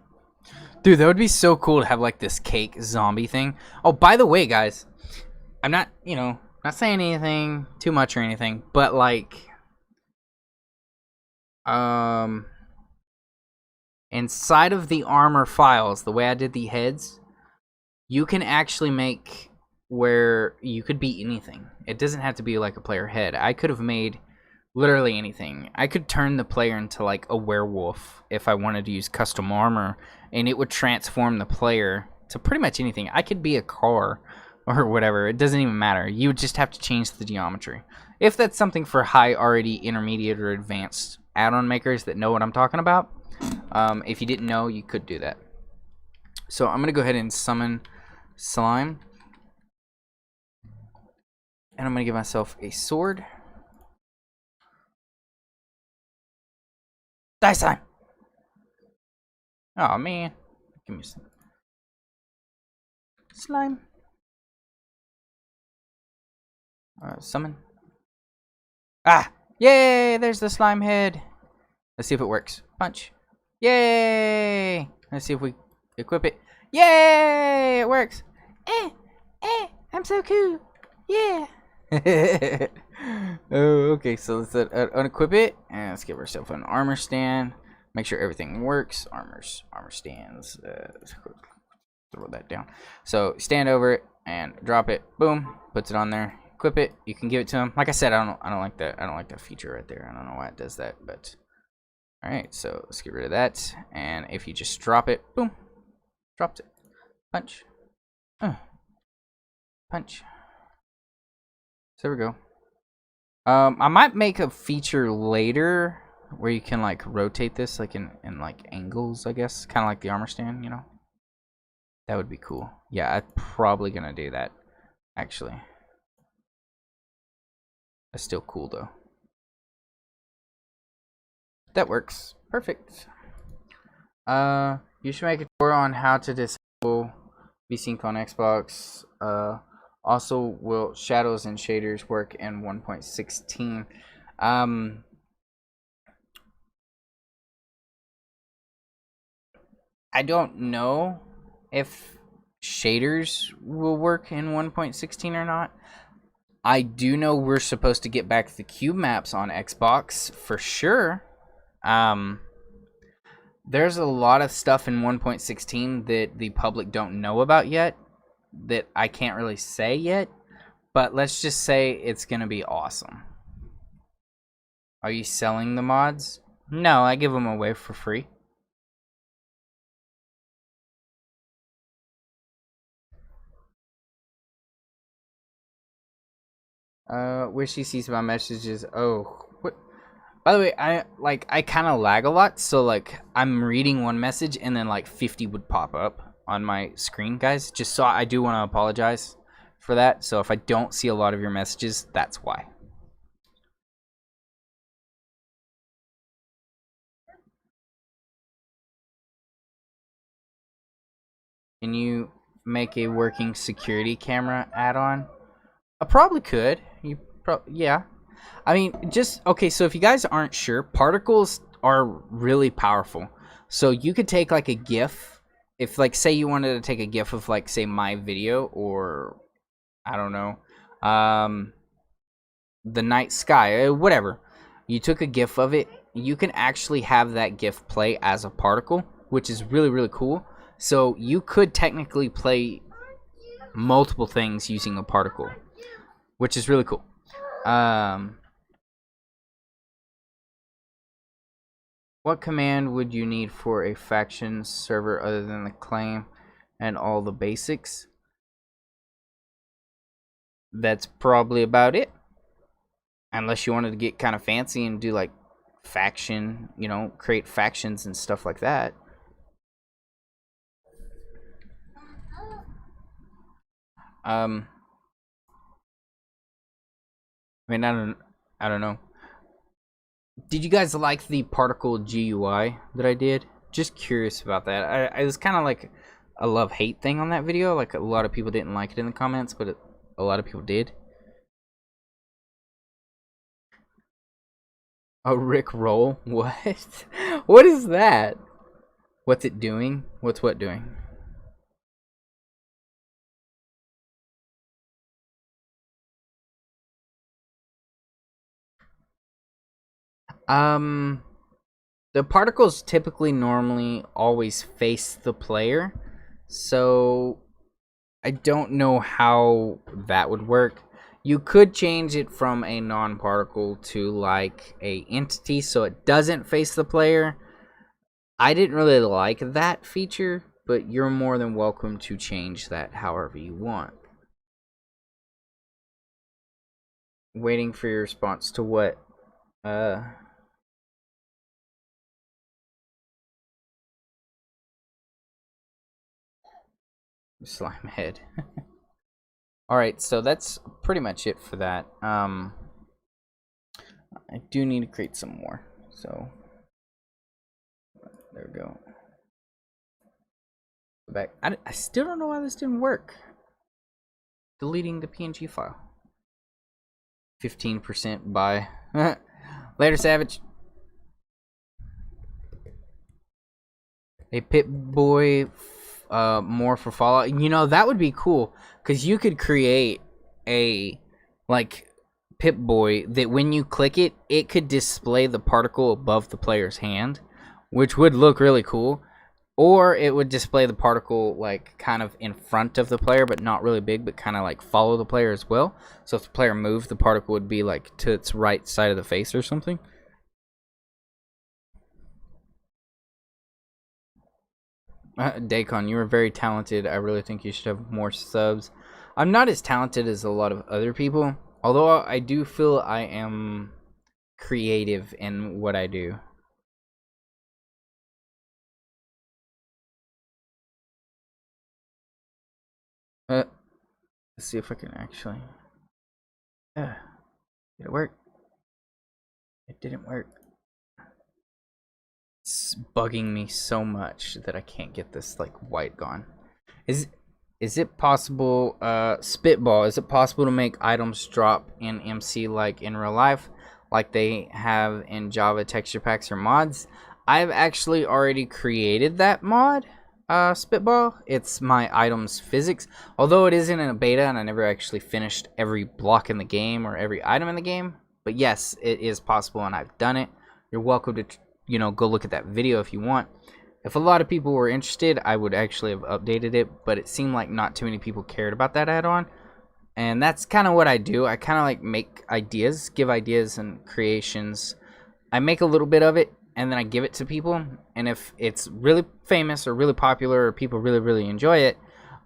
Dude, that would be so cool to have like this cake zombie thing. Oh, by the way, guys, I'm not, not saying anything too much or anything, but like, inside of the armor files, the way I did the heads, you can actually make where you could be anything. It doesn't have to be like a player head. I could have made literally anything. I could turn the player into like a werewolf if I wanted to use custom armor, and it would transform the player to pretty much anything. I could be a car or whatever. It doesn't even matter. You would just have to change the geometry. If that's something for high, already intermediate, or advanced add-on makers that know what I'm talking about. If you didn't know, you could do that. So I'm going to go ahead and summon slime. And I'm going to give myself a sword. Die, slime! Oh man. Give me some. Slime. Summon. Ah! Yay! There's the slime head. Let's see if it works. Punch. Yay! Let's see if we equip it. Yay! It works. I'm so cool. Yeah. Oh, okay. So let's unequip it and let's give ourselves an armor stand. Make sure everything works. Armor stands. Throw that down. So stand over it and drop it. Boom. Puts it on there. Equip it. You can give it to him. Like I said, I don't like that. I don't like that feature right there. I don't know why it does that, but all right. So let's get rid of that. And if you just drop it, boom, dropped it. Punch. Punch. So there we go. I might make a feature later where you can like rotate this like in like angles, I guess, kind of like the armor stand, you know. That would be cool. Yeah, I'm probably gonna do that actually. That's still cool though. That works. Perfect. You should make a tutorial on how to disable VSync on Xbox. Also, will shadows and shaders work in 1.16? I don't know if shaders will work in 1.16 or not. I do know we're supposed to get back the cube maps on Xbox for sure. There's a lot of stuff in 1.16 that the public don't know about yet that I can't really say yet, but let's just say it's gonna be awesome. Are you selling the mods? No, I give them away for free. Wish he sees my messages. Oh, what? By the way, I kind of lag a lot, so like I'm reading one message and then like 50 would pop up on my screen, guys. Just so I do want to apologize for that. So if I don't see a lot of your messages, that's why. Can you make a working security camera add-on? I probably could. Yeah. I mean, just okay. So if you guys aren't sure, particles are really powerful. So you could take like a GIF. If like say you wanted to take a GIF of like say my video or I don't know, the night sky, whatever. You took a GIF of it. You can actually have that GIF play as a particle, which is really cool. So you could technically play multiple things using a particle, which is really cool. What command would you need for a faction server other than the claim and all the basics? That's probably about it. Unless you wanted to get kind of fancy and do like faction, you know, create factions and stuff like that. I mean, I don't know. Did you guys like the particle GUI that I did? Just curious about that. I was kind of like a love-hate thing on that video. Like a lot of people didn't like it in the comments, but a lot of people did. Oh, Rick Roll? What? What is that? What's it doing? What's what doing? The particles typically normally always face the player, so I don't know how that would work. You could change it from a non-particle to like a entity so it doesn't face the player. I didn't really like that feature, but you're more than welcome to change that however you want. Waiting for your response to what? Slime head. Alright, so that's pretty much it for that. I do need to create some more. So there we go. Back. I still don't know why this didn't work. deleting the PNG file. 15% buy. Later, Savage. A Pip-Boy more for Fallout. You know, that would be cool, because you could create a, like, Pip-Boy that when you click it, it could display the particle above the player's hand, which would look really cool. Or it would display the particle, like, kind of in front of the player, but not really big, but kind of, like, follow the player as well. So if the player moved, the particle would be, like, to its right side of the face or something. Dakon, you are very talented. I really think you should have more subs. I'm not as talented as a lot of other people, although I do feel I am creative in what I do. Let's see if I can actually... did it work? It didn't work. It's bugging me so much that I can't get this, like, white gone. Is it possible, Spitball, is it possible to make items drop in MC like in real life, like they have in Java texture packs or mods? I've actually already created that mod, Spitball. It's my items physics, although it isn't in a beta and I never actually finished every block in the game or every item in the game. But yes, it is possible and I've done it. You're welcome to, you know, go look at that video if you want. If a lot of people were interested, I would actually have updated it, but it seemed like not too many people cared about that add-on. And that's kind of what I do. I kind of like make ideas, give ideas and creations. I make a little bit of it, and then I give it to people. And if it's really famous or really popular or people really, really enjoy it,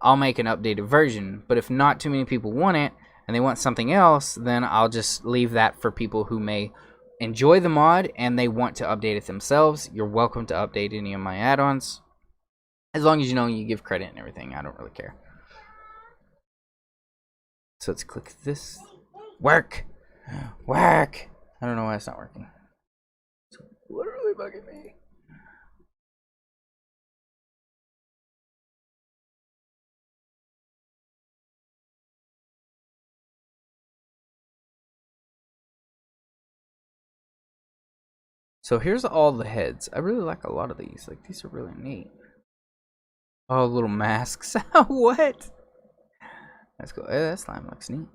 I'll make an updated version. But if not too many people want it, and they want something else, then I'll just leave that for people who may enjoy the mod and they want to update it themselves. You're welcome to update any of my add-ons, as long as you know you give credit and everything. I don't really care. So let's click this. Work. I don't know why it's not working. It's literally bugging me. So here's all the heads. I really like a lot of these. Like, these are really neat. Oh, little masks. What? That's cool. Hey, that slime looks neat.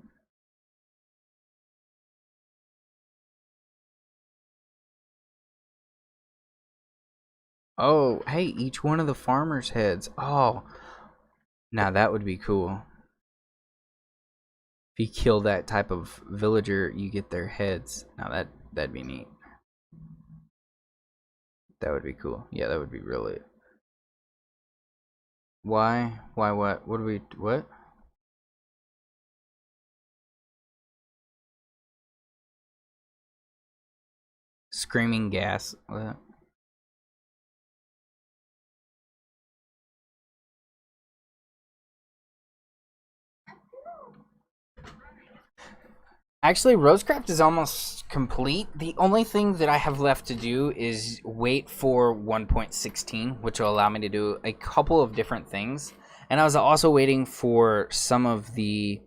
Oh, hey, each one of the farmers' heads. Oh, now that would be cool. If you kill that type of villager, you get their heads. Now that'd be neat. That would be cool. Yeah, that would be really. Why? Why what? What do we what? Screaming gas. What? Actually, Rosecraft is almost complete. The only thing that I have left to do is wait for 1.16, which will allow me to do a couple of different things. And I was also waiting for some of the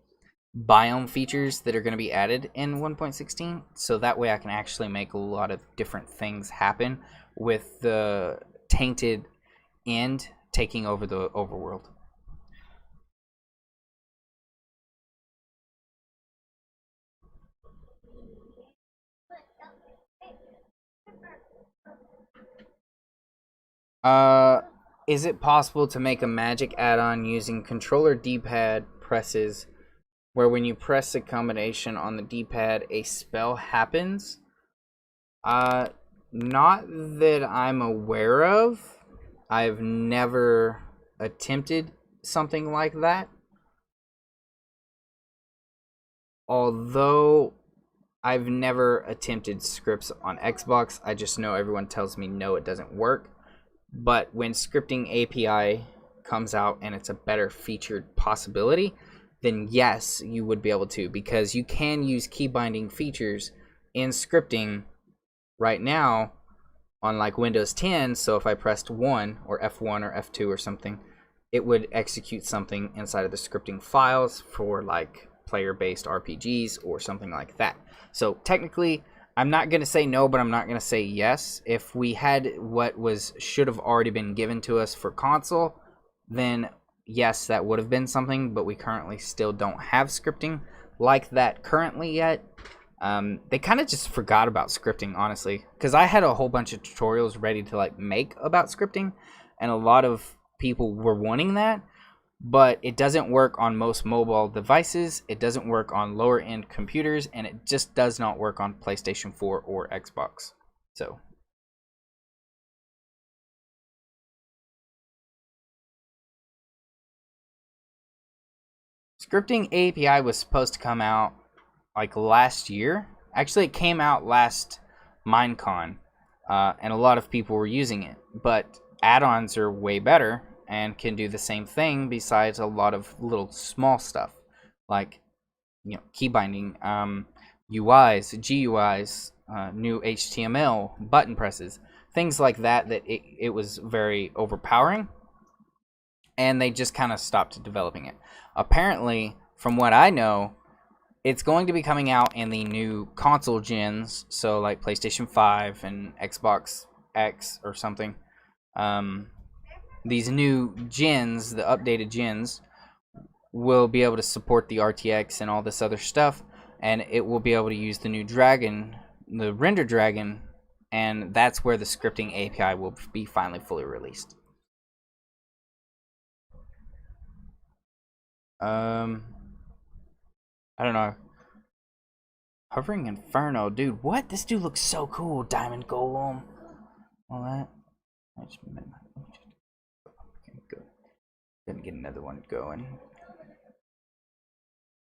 biome features that are going to be added in 1.16, so that way I can actually make a lot of different things happen with the tainted end taking over the overworld. Is it possible to make a magic add-on using controller D-pad presses, where when you press a combination on the D-pad, a spell happens? Not that I'm aware of. I've never attempted something like that. Although I've never attempted scripts on Xbox, I just know everyone tells me no, it doesn't work. But when scripting API comes out and it's a better featured possibility, then yes, you would be able to, because you can use key binding features in scripting right now on like Windows 10. So if I pressed 1 or F1 or F2 or something, it would execute something inside of the scripting files for like player-based RPGs or something like that. So technically, I'm not going to say no, but I'm not going to say yes. If we had what should have already been given to us for console, then yes, that would have been something, but we currently still don't have scripting like that currently yet. They kind of just forgot about scripting, honestly, because I had a whole bunch of tutorials ready to like make about scripting, and a lot of people were wanting that, but it doesn't work on most mobile devices. It doesn't work on lower end computers, and it just does not work on PlayStation 4 or Xbox. So scripting API was supposed to come out like last year. Actually, it came out last Minecon, and a lot of people were using it. But add-ons are way better and can do the same thing besides a lot of little small stuff like key binding, UIs, GUIs, new HTML, button presses, things like that. That it was very overpowering, and they just kind of stopped developing it. Apparently, from what I know, it's going to be coming out in the new console gens, so like PlayStation 5 and Xbox X or something. These new gens, the updated gens, will be able to support the RTX and all this other stuff, and it will be able to use the new dragon, the render dragon, and that's where the scripting API will be finally fully released. I don't know. Hovering Inferno, dude. What? This dude looks so cool. Diamond Golem. All that. Okay, good. Gonna get another one going.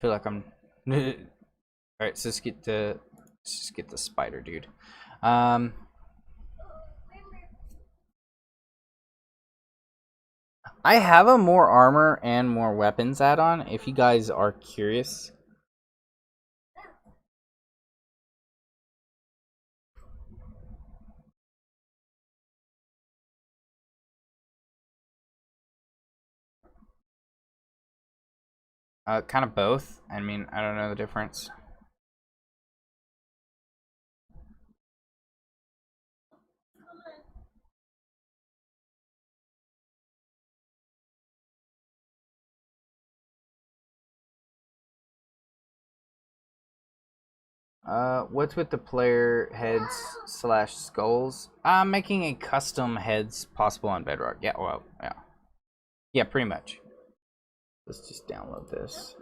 Feel like I'm. All right, so let's just get the spider, dude. I have a more armor and more weapons add-on. If you guys are curious. Kind of both. I mean, I don't know the difference. What's with the player heads / skulls? I'm making a custom heads possible on Bedrock. Yeah, well, yeah. Yeah, pretty much. Let's just download this.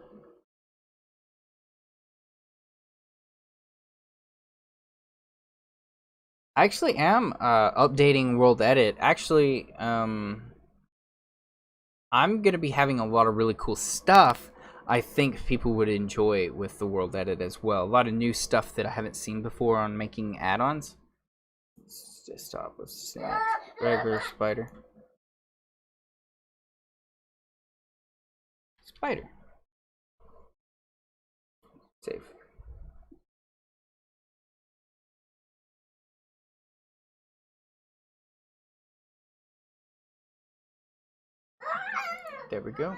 I actually am updating World Edit. Actually, I'm going to be having a lot of really cool stuff I think people would enjoy with the World Edit as well. A lot of new stuff that I haven't seen before on making add-ons. Let's just stop. Let's see. Regular spider. Spider. Save. There we go.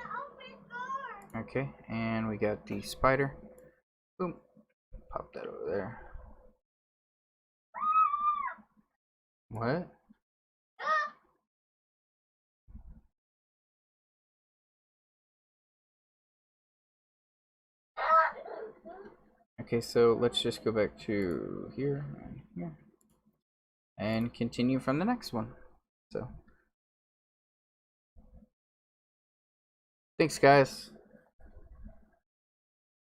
Okay, and we got the spider. Boom. Pop that over there. What? Okay, so let's just go back to here and here and continue from the next one. So thanks, guys.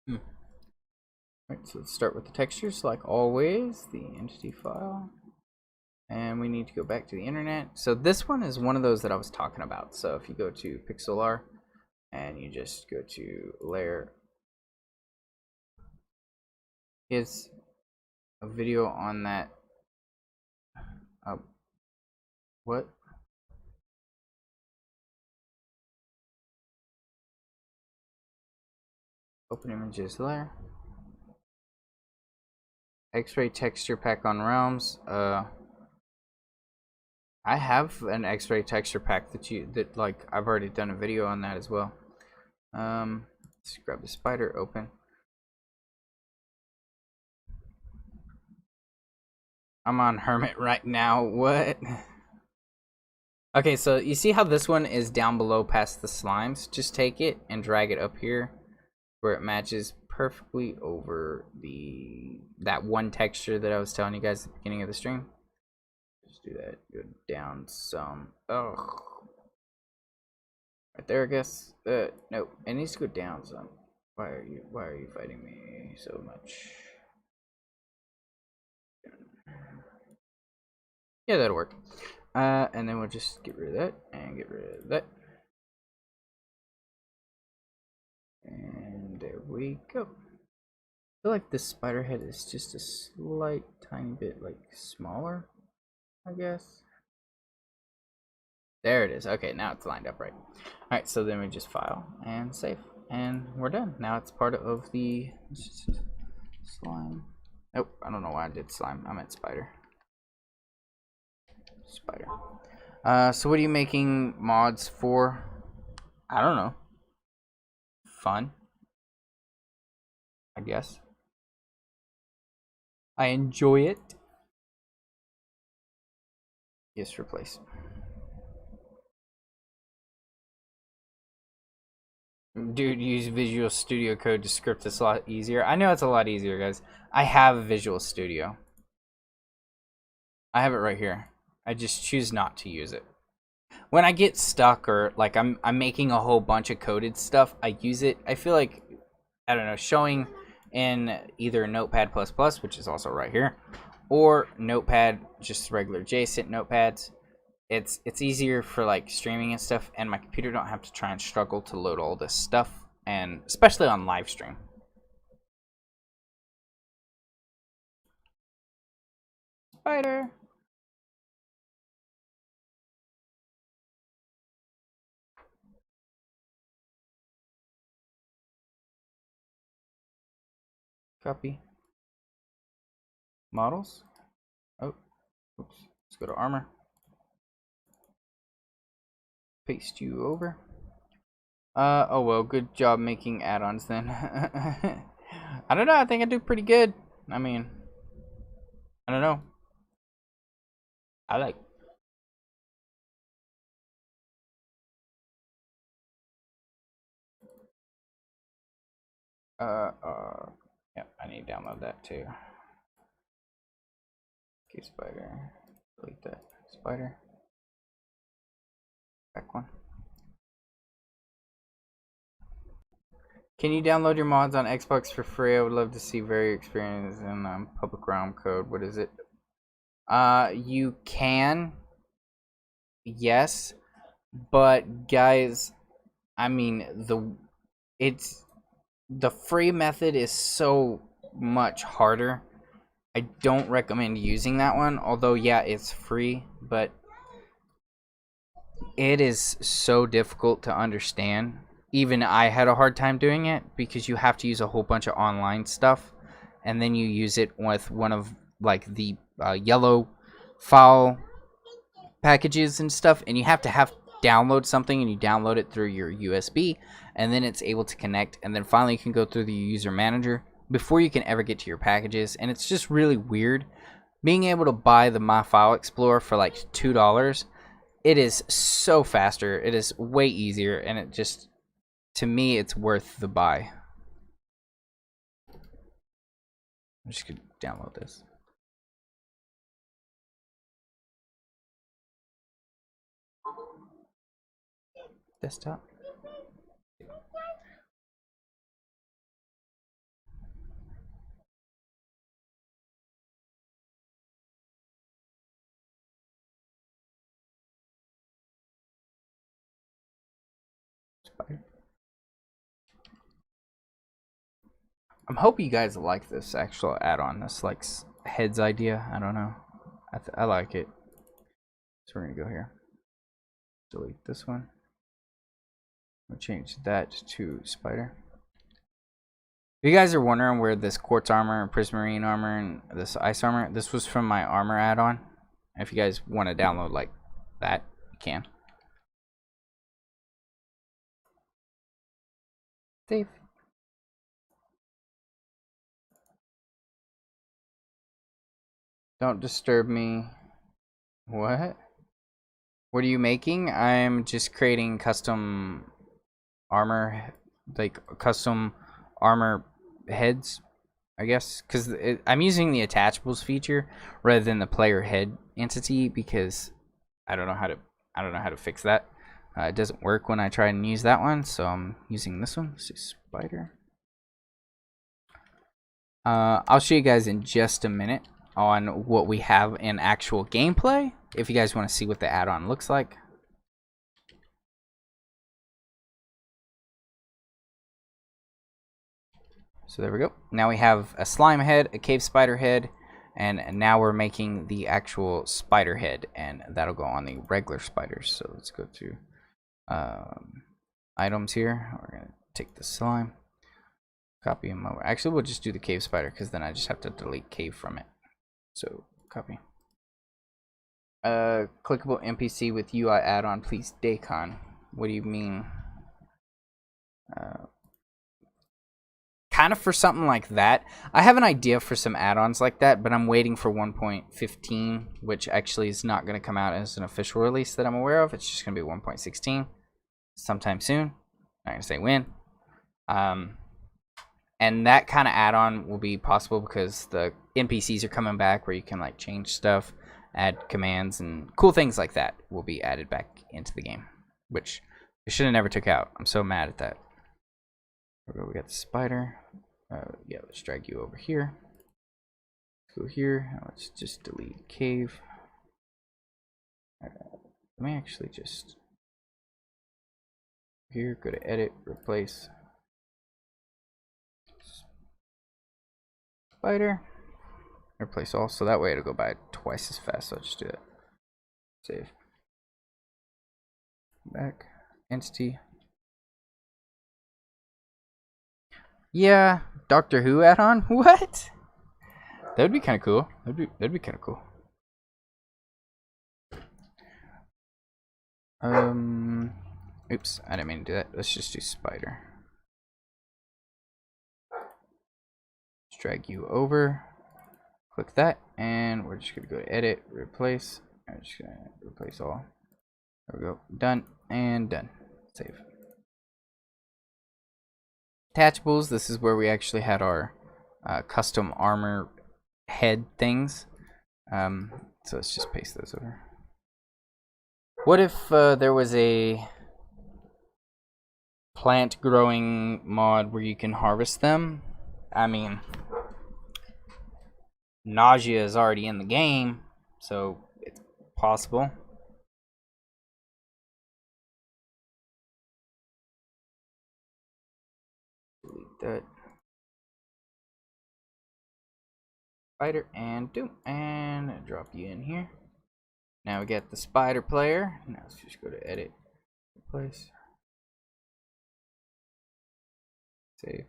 Alright, so let's start with the textures like always, the entity file. And we need to go back to the internet. So this one is one of those that I was talking about. So if you go to Pixlr and you just go to layer, here's a video on that. What? Open images layer. X-ray texture pack on realms. I have an X-ray texture pack that like I've already done a video on that as well. Let's grab the spider, open. I'm on Hermit right now. What? Okay, so you see how this one is down below past the slimes? Just take it and drag it up here where it matches perfectly over that one texture that I was telling you guys at the beginning of the stream. Just do that. Go down some. Oh, right there, I guess. No, it needs to go down some. Why are you fighting me so much? Yeah, that'll work. And then we'll just get rid of that and get rid of that. And there we go. I feel like this spider head is just a slight tiny bit like smaller, I guess. There it is. Okay, now it's lined up right. Alright, so then we just file and save. And we're done. Now it's part of the slime. Nope, I don't know why I did slime. I meant spider. Spider. So what are you making mods for? I don't know. Fun, I guess. I enjoy it. Yes, replace. Dude, use Visual Studio Code to script this a lot easier. I know it's a lot easier, guys. I have Visual Studio. I have it right here. I just choose not to use it. When I get stuck or like I'm making a whole bunch of coded stuff, I use it. I feel like, I don't know, showing in either Notepad++, which is also right here, or Notepad, just regular JSON notepads. It's easier for like streaming and stuff, and my computer don't have to try and struggle to load all this stuff, and especially on live stream. Spider. Copy. Models. Oh, oops. Let's go to armor. Paste you over. Oh well, good job making add-ons then. I don't know, I think I do pretty good. I mean, I don't know. I like. Yeah, I need to download that too. Okay, spider. Delete that. Spider. Back one. Can you download your mods on Xbox for free? I would love to see very experienced in public realm code. What is it? You can. Yes, but guys, I mean the free method is so much harder. I don't recommend using that one. Although yeah, it's free, but it is so difficult to understand. Even I had a hard time doing it because you have to use a whole bunch of online stuff, and then you use it with one of like the yellow file packages and stuff, and you have to download something, and you download it through your USB, and then it's able to connect, and then finally you can go through the user manager before you can ever get to your packages, and it's just really weird. Being able to buy the My File Explorer for like $2, it is so faster, it is way easier, and it just, to me, it's worth the buy. I'm just gonna download this. Desktop. I'm hoping you guys like this actual add-on. This like heads idea. I don't know. I like it. So we're gonna go here. Delete this one. We'll change that to spider. If you guys are wondering where this quartz armor, prismarine armor, and this ice armor, this was from my armor add-on. If you guys want to download like that, you can. Save. Don't disturb me. What? What are you making? I'm just creating custom armor, like custom armor heads, I guess, because I'm using the attachables feature rather than the player head entity because I don't know how to fix that. It doesn't work when I try and use that one, so I'm using this one. Let's see, spider. I'll show you guys in just a minute on what we have in actual gameplay if you guys want to see what the add-on looks like. So there we go. Now we have a slime head, a cave spider head, and now we're making the actual spider head, and that'll go on the regular spiders. So let's go to items here. We're gonna take the slime, copy him over. Actually, we'll just do the cave spider because then I just have to delete cave from it. So copy. Clickable NPC with UI add-on, please, Dacon. What do you mean? Kind of for something like that. I have an idea for some add-ons like that, but I'm waiting for 1.15, which actually is not going to come out as an official release that I'm aware of. It's just going to be 1.16 sometime soon. Not going to say when. And that kind of add-on will be possible because the NPCs are coming back where you can like change stuff, add commands, and cool things like that will be added back into the game, which I should have never took out. I'm so mad at that. We got the spider. Yeah, let's drag you over here. Let's go here. Let's just delete cave. Let me actually just here go to edit, replace spider, replace all. So that way it'll go by twice as fast. So I'll just do that. Save. Back. Entity. Yeah, Doctor Who add-on? What? That would be kind of cool. That'd be kind of cool. Oops, I didn't mean to do that. Let's just do spider. Let's drag you over. Click that, and we're just gonna go to edit, replace. I'm just gonna replace all. There we go. Done and done. Save. Attachables, this is where we actually had our custom armor head things. So let's just paste those over. What if there was a plant growing mod where you can harvest them? I mean, nausea is already in the game, so it's possible. That spider and doom, and drop you in here. Now we get the spider player. Now let's just go to edit, replace, save.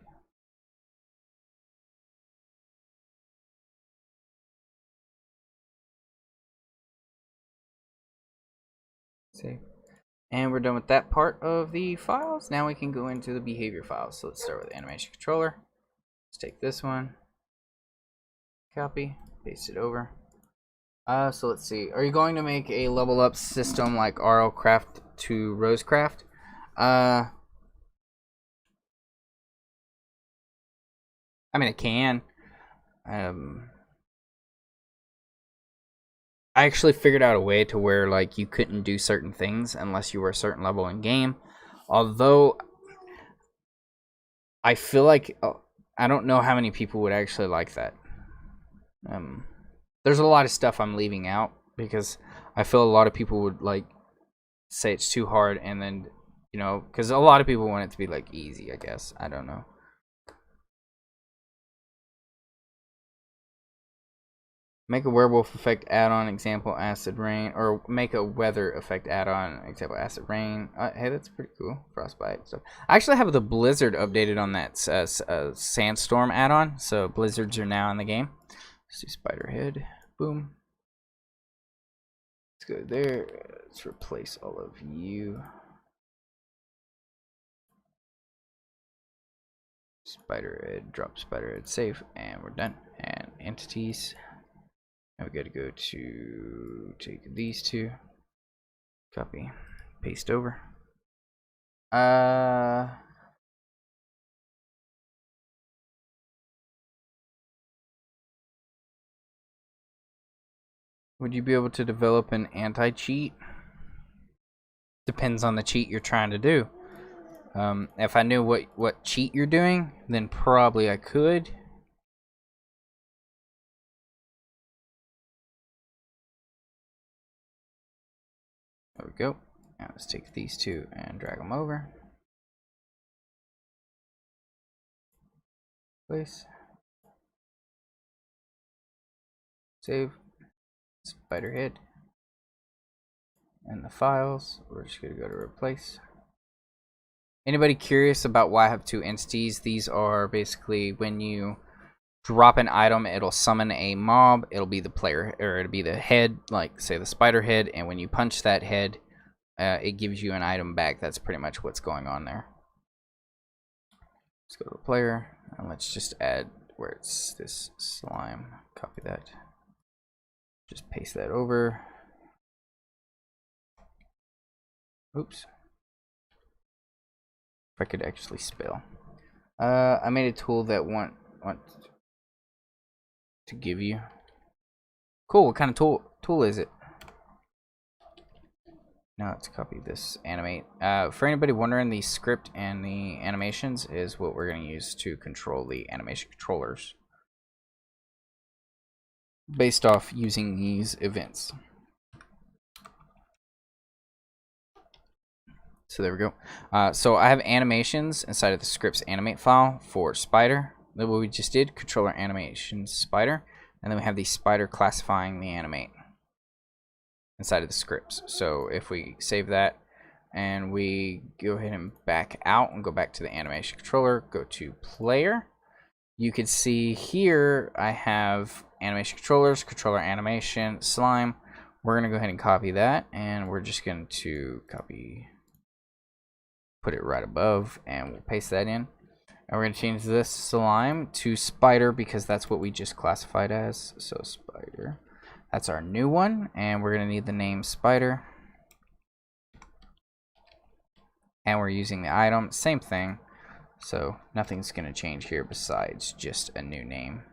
Save. And we're done with that part of the files. Now we can go into the behavior files. So let's start with the animation controller. Let's take this one, copy, paste it over. So let's see. Are you going to make a level up system like RLCraft to Rosecraft? I mean, it can. I actually figured out a way to where like you couldn't do certain things unless you were a certain level in game. Although I feel like I don't know how many people would actually like that. There's a lot of stuff I'm leaving out because I feel a lot of people would like say it's too hard, and then you know, because a lot of people want it to be like easy. I guess I don't know. Make a werewolf effect add-on, example acid rain, or make a weather effect add-on, example acid rain. Hey, that's pretty cool. Frostbite stuff. I actually have the blizzard updated on that sandstorm add-on, so blizzards are now in the game. Let's do spider head. Boom. Let's go there. Let's replace all of you. Spider head, drop spider head, save, and we're done. And entities. Now we got to go to take these two, copy, paste over. Would you be able to develop an anti-cheat? Depends on the cheat you're trying to do. If I knew what cheat you're doing, then probably I could. There we go. Now let's take these two and drag them over. Place. Save. Spider head. And the files, we're just going to go to replace. Anybody curious about why I have two entities? These are basically when you drop an item, it'll summon a mob. It'll be the player, or it'll be the head, like say the spider head. And when you punch that head, it gives you an item back. That's pretty much what's going on there. Let's go to the player, and let's just add where it's this slime. Copy that. Just paste that over. Oops. If I could actually spell. I made a tool that want to give you. Cool. What kind of tool is it? Now let's copy this animate. For anybody wondering, the script and the animations is what we're going to use to control the animation controllers, based off using these events. So there we go. So I have animations inside of the scripts animate file for spider. That's what we just did, controller animation spider. And then we have the spider classifying the animate inside of the scripts. So if we save that and we go ahead and back out and go back to the animation controller, go to player, you can see here I have animation controllers, controller animation, slime. We're going to go ahead and copy that, and we're just going to copy, put it right above, and we'll paste that in. And we're going to change this slime to spider because that's what we just classified as. So spider, that's our new one, and we're going to need the name spider. And we're using the item, same thing. So nothing's going to change here besides just a new name.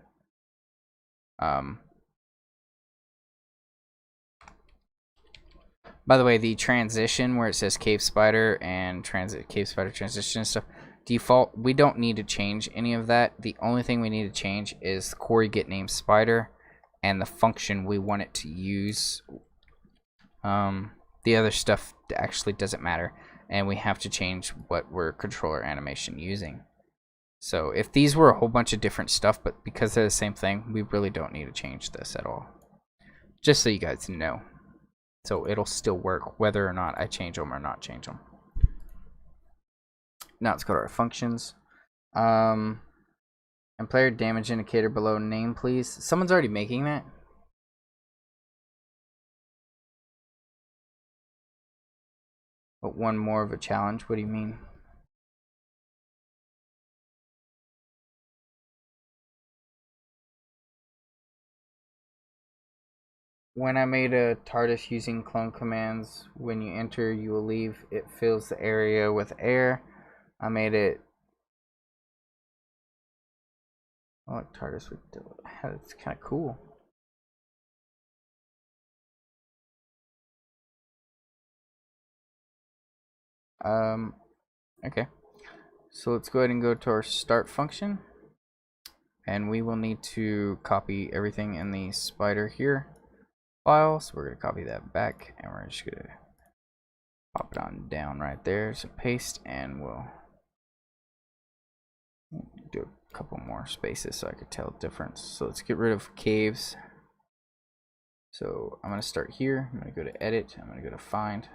By the way, the transition where it says cave spider and cave spider transition and stuff, default, we don't need to change any of that. The only thing we need to change is query get name spider and the function we want it to use. The other stuff actually doesn't matter, and we have to change what we're controller animation using. So if these were a whole bunch of different stuff, but because they're the same thing, we really don't need to change this at all. Just so you guys know. So it'll still work whether or not I change them or not change them. Now let's go to our functions. And player damage indicator below name, please. Someone's already making that. But one more of a challenge. What do you mean? When I made a TARDIS using clone commands, when you enter, you will leave. It fills the area with air. I made it. I like TARDIS would do it. It's kind of cool. Okay. So let's go ahead and go to our start function. And we will need to copy everything in the spider here file. So we're going to copy that back, and we're just going to pop it on down right there. So paste, and we'll do a couple more spaces so I could tell the difference. So let's get rid of caves. So I'm going to start here. I'm going to go to edit. I'm going to go to find.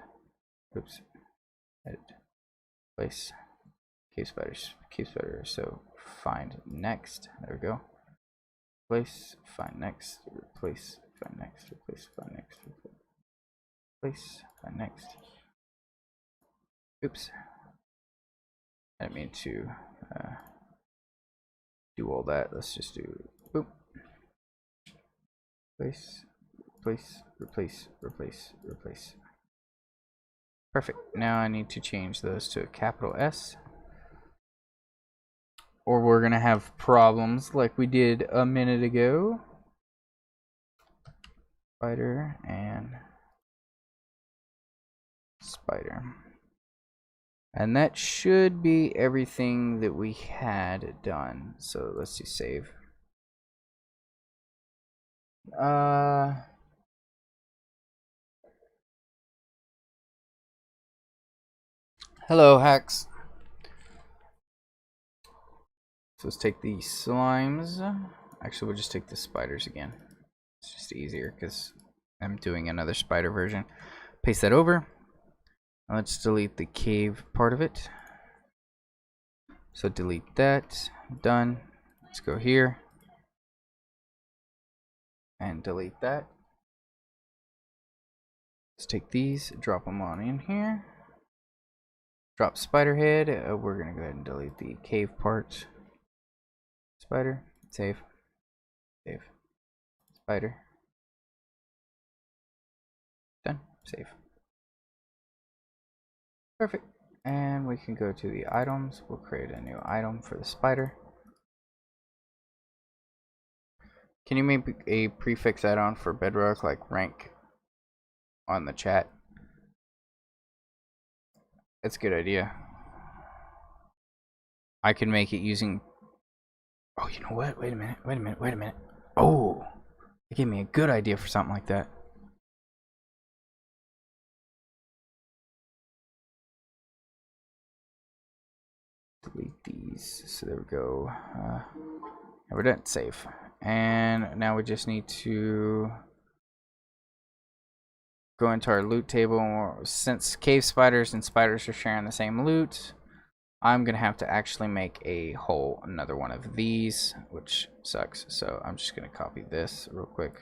Oops. Edit. Place. Cave spider. So find next. There we go. Place. Find next. Replace. Find next. Replace. Find next. Replace. Place. Next. Oops. I didn't mean to do all that. Let's just do boop. Place. Replace. Perfect. Now I need to change those to a capital S, or we're gonna have problems like we did a minute ago. Spider and spider. And that should be everything that we had done. So let's see, save. Hello, hacks. So let's take the slimes. Actually, we'll just take the spiders again. It's just easier because I'm doing another spider version. Paste that over. Let's delete the cave part of it. So delete that. Done. Let's go here. And delete that. Let's take these, drop them on in here. Drop spider head. We're going to go ahead and delete the cave part. Spider. Save. Save. Spider. Done. Save. Perfect. And we can go to the items. We'll create a new item for the spider. Can you make a prefix add-on for Bedrock like rank on the chat? That's a good idea. I can make it using... Oh, you know what? Wait a minute. Oh, it gave me a good idea for something like that. Delete these. So there we go. We're done. Save. And now we just need to go into our loot table. Since cave spiders and spiders are sharing the same loot, I'm gonna have to actually make another one of these, which sucks. So I'm just gonna copy this real quick.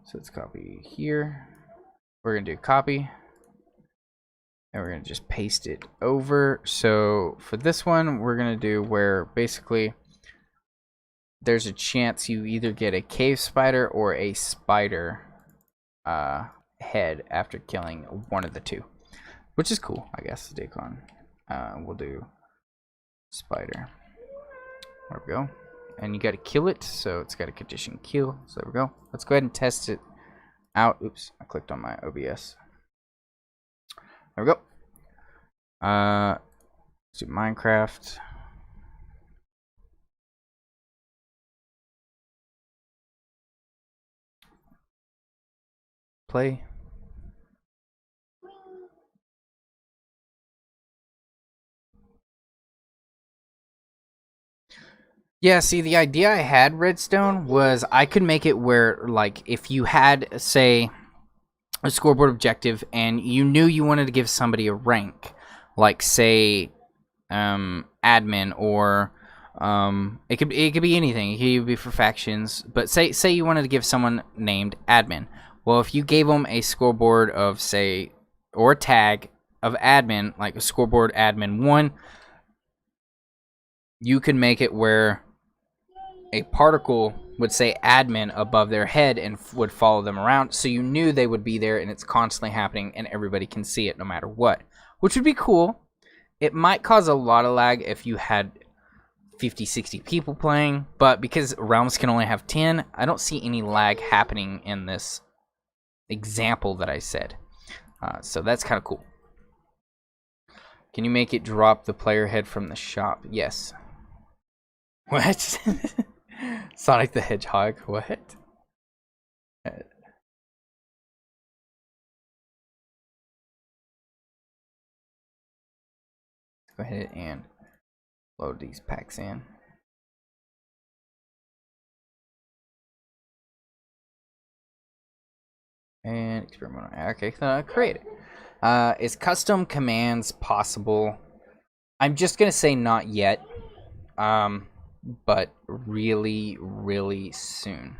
So let's copy here. We're gonna do copy, and we're gonna just paste it over. So for this one, we're gonna do where basically there's a chance you either get a cave spider or a spider head after killing one of the two, which is cool, I guess. Dacon. We'll do spider. There we go. And you got to kill it, so it's got a condition kill. So there we go. Let's go ahead and test it out. Oops, I clicked on my OBS. There we go. Let's do Minecraft. Play. Yeah, see, the idea I had, Redstone, was I could make it where, like, if you had, say, a scoreboard objective and you knew you wanted to give somebody a rank, like, say, admin, or it could be anything. It could be for factions, but say you wanted to give someone named admin. Well, if you gave them a scoreboard of, say, or a tag of admin, like a scoreboard admin 1, you can make it where a particle would say admin above their head and would follow them around, so you knew they would be there and it's constantly happening and everybody can see it no matter what, which would be cool. It might cause a lot of lag if you had 50-60 people playing, but because realms can only have 10, I don't see any lag happening in this example that I said. So that's kind of cool. Can you make it drop the player head from the shop? Yes. What? Sonic the Hedgehog, what? Go ahead and load these packs in. And experimental. Okay, create it. Is custom commands possible? I'm just gonna say not yet. But really, really soon.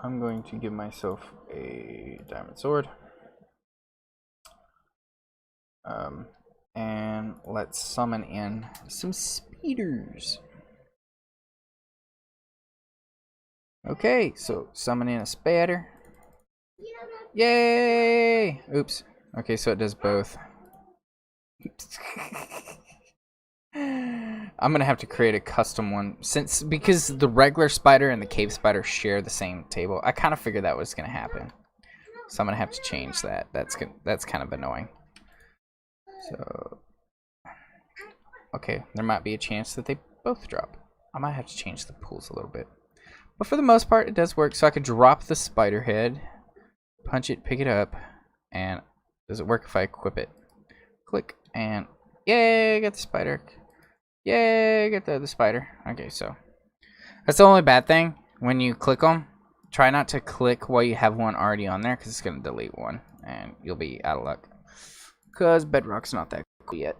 I'm going to give myself a diamond sword. And let's summon in some speeders. Okay, so summon in a spider. Yay! Oops. Okay, so it does both. I'm gonna have to create a custom one because the regular spider and the cave spider share the same table. I kind of figured that was gonna happen, so I'm gonna have to change that. That's kind of annoying. So, okay, there might be a chance that they both drop. I might have to change the pools a little bit, but for the most part, it does work. So I could drop the spider head, punch it, pick it up, and does it work if I equip it? Click and yay! I got the spider. Yay, get the other spider. Okay, so that's the only bad thing when you click them. Try not to click while you have one already on there, because it's going to delete one, and you'll be out of luck. Because Bedrock's not that cool yet.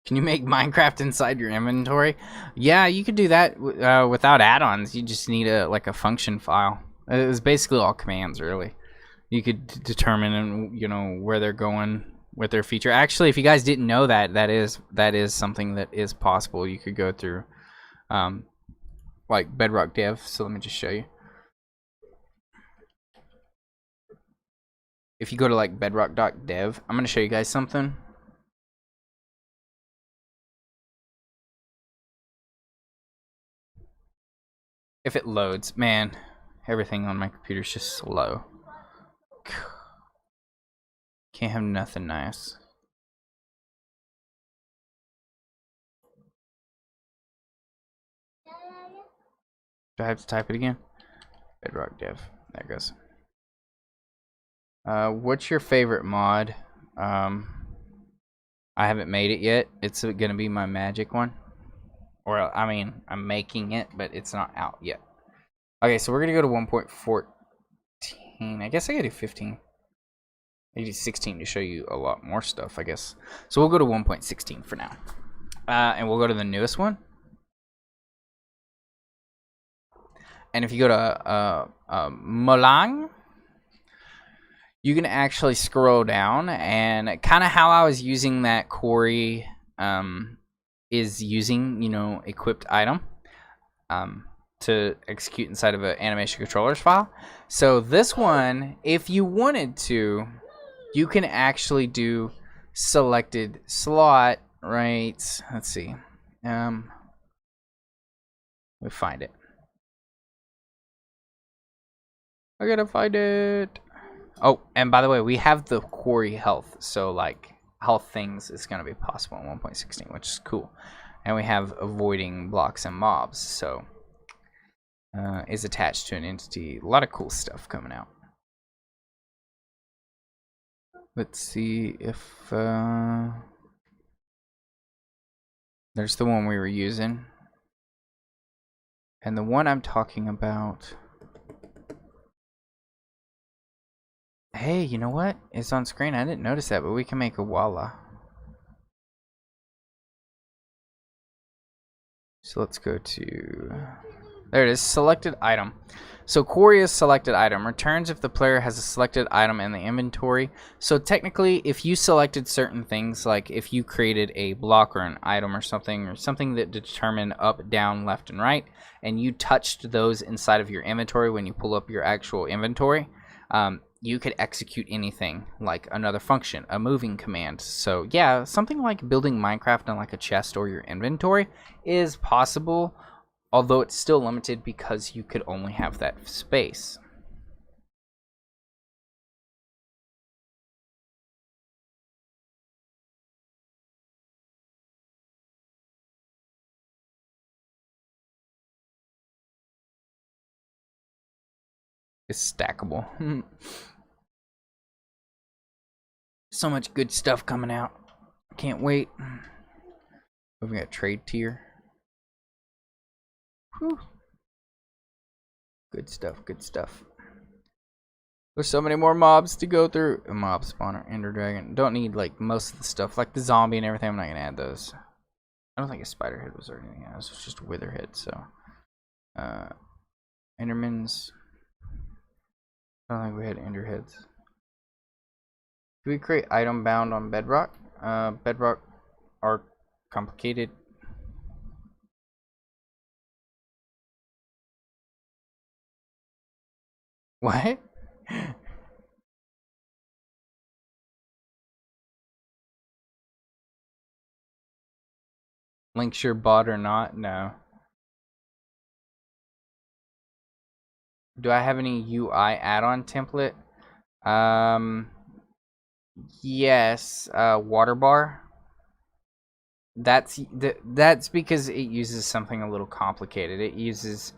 Can you make Minecraft inside your inventory? Yeah, you could do that without add-ons. You just need a function file. It was basically all commands, really. You could determine, where they're going with their feature. Actually, if you guys didn't know that, that is something that is possible. You could go through, like Bedrock Dev. So let me just show you. If you go to like bedrock.dev, I'm gonna show you guys something. If it loads, man, everything on my computer is just slow. Can't have nothing nice. Do I have to type it again? Bedrock Dev. There it goes. What's your favorite mod? I haven't made it yet. It's gonna be my magic one. Or, I mean, I'm making it, but it's not out yet. Okay, so we're gonna go to 1.14. I guess I gotta do 15. I do 16 to show you a lot more stuff, I guess. So we'll go to 1.16 for now. And we'll go to the newest one. And if you go to Molang, you can actually scroll down, and kind of how I was using that Corey is using, equipped item to execute inside of an animation controllers file. So this one, if you wanted to, you can actually do selected slot, right? Let's see. We find it. I gotta find it. Oh, and by the way, we have the quarry health, so like health things is gonna be possible in 1.16, which is cool. And we have avoiding blocks and mobs, so is attached to an entity. A lot of cool stuff coming out. Let's see if there's the one we were using, and the one I'm talking about. Hey, you know what? It's on screen. I didn't notice that, but we can make a walla. So let's go to, there it is, selected item. So quarry is selected item. Returns if the player has a selected item in the inventory. So technically, if you selected certain things, like if you created a block or an item or something that determined up, down, left, and right, and you touched those inside of your inventory when you pull up your actual inventory, you could execute anything, like another function, a moving command. So yeah, something like building Minecraft on like a chest or your inventory is possible, although it's still limited because you could only have that space. is stackable. So much good stuff coming out. Can't wait. We've got trade tier. Whew. Good stuff, good stuff. There's so many more mobs to go through. A mob spawner, ender dragon. Don't need like most of the stuff, like the zombie and everything. I'm not gonna add those. I don't think a spider head was or anything else. It's just a wither head. So, endermans. I don't think we had ender heads. Do we create item bound on bedrock? Bedrock are complicated. What? Link's your bot or not? No. Do I have any UI add-on template? Yes. Water bar. That's because it uses something a little complicated. It uses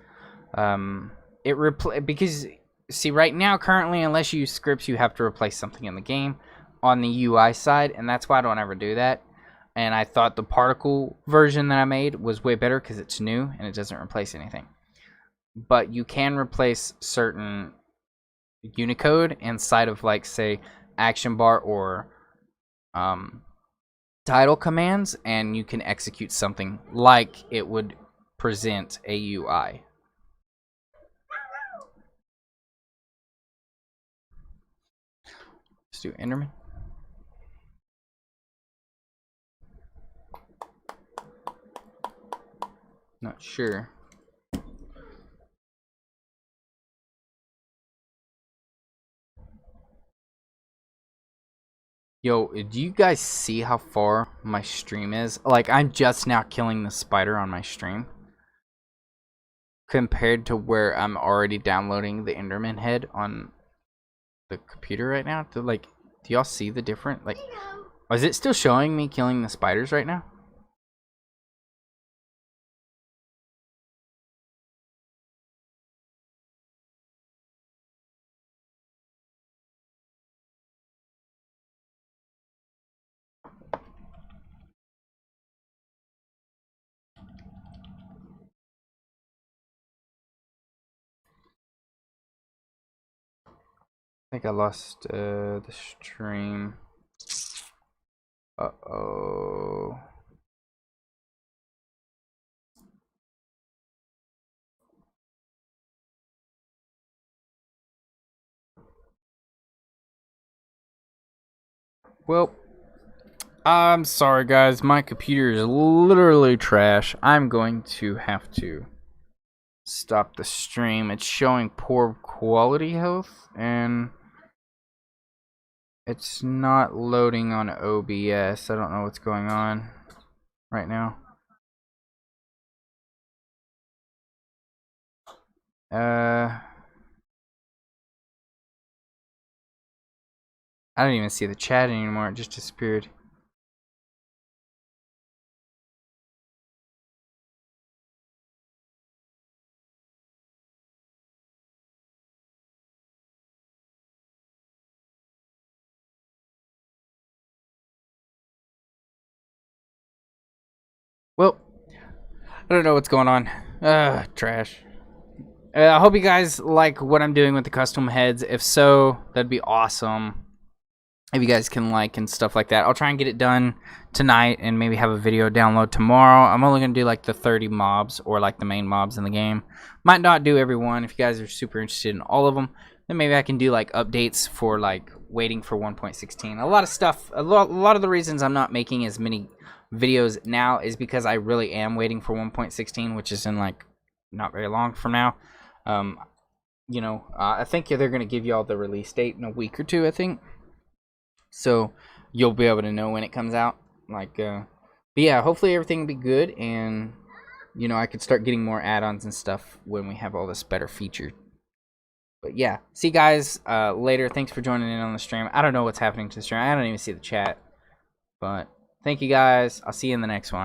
because see right now currently unless you use scripts you have to replace something in the game on the UI side, and that's why I don't ever do that. And I thought the particle version that I made was way better because it's new and it doesn't replace anything. But you can replace certain Unicode inside of like say action bar or title commands, and you can execute something like it would present a UI. Let's do Enderman. Not sure. Yo, do you guys see how far my stream is? Like, I'm just now killing the spider on my stream. Compared to where I'm already downloading the Enderman head on the computer right now. Do y'all see the difference? Like, is it still showing me killing the spiders right now? I think I lost the stream. Uh-oh. Well, I'm sorry guys, my computer is literally trash. I'm going to have to stop the stream. It's showing poor quality health and it's not loading on OBS. I don't know what's going on right now. I don't even see the chat anymore. It just disappeared. Well, I don't know what's going on. Trash. I hope you guys like what I'm doing with the custom heads. If so, that'd be awesome. If you guys can like and stuff like that. I'll try and get it done tonight and maybe have a video download tomorrow. I'm only going to do like the 30 mobs or like the main mobs in the game. Might not do every one. If you guys are super interested in all of them, then maybe I can do like updates for like waiting for 1.16. A lot of stuff, a lot of the reasons I'm not making as many videos now is because I really am waiting for 1.16, which is in like not very long from now. You know, I think they're going to give you all the release date in a week or two, I think. So you'll be able to know when it comes out. Like, but yeah, hopefully everything will be good, and you know I could start getting more add-ons and stuff when we have all this better featured. But yeah, see you guys later. Thanks for joining in on the stream. I don't know what's happening to the stream. I don't even see the chat. But thank you guys. I'll see you in the next one.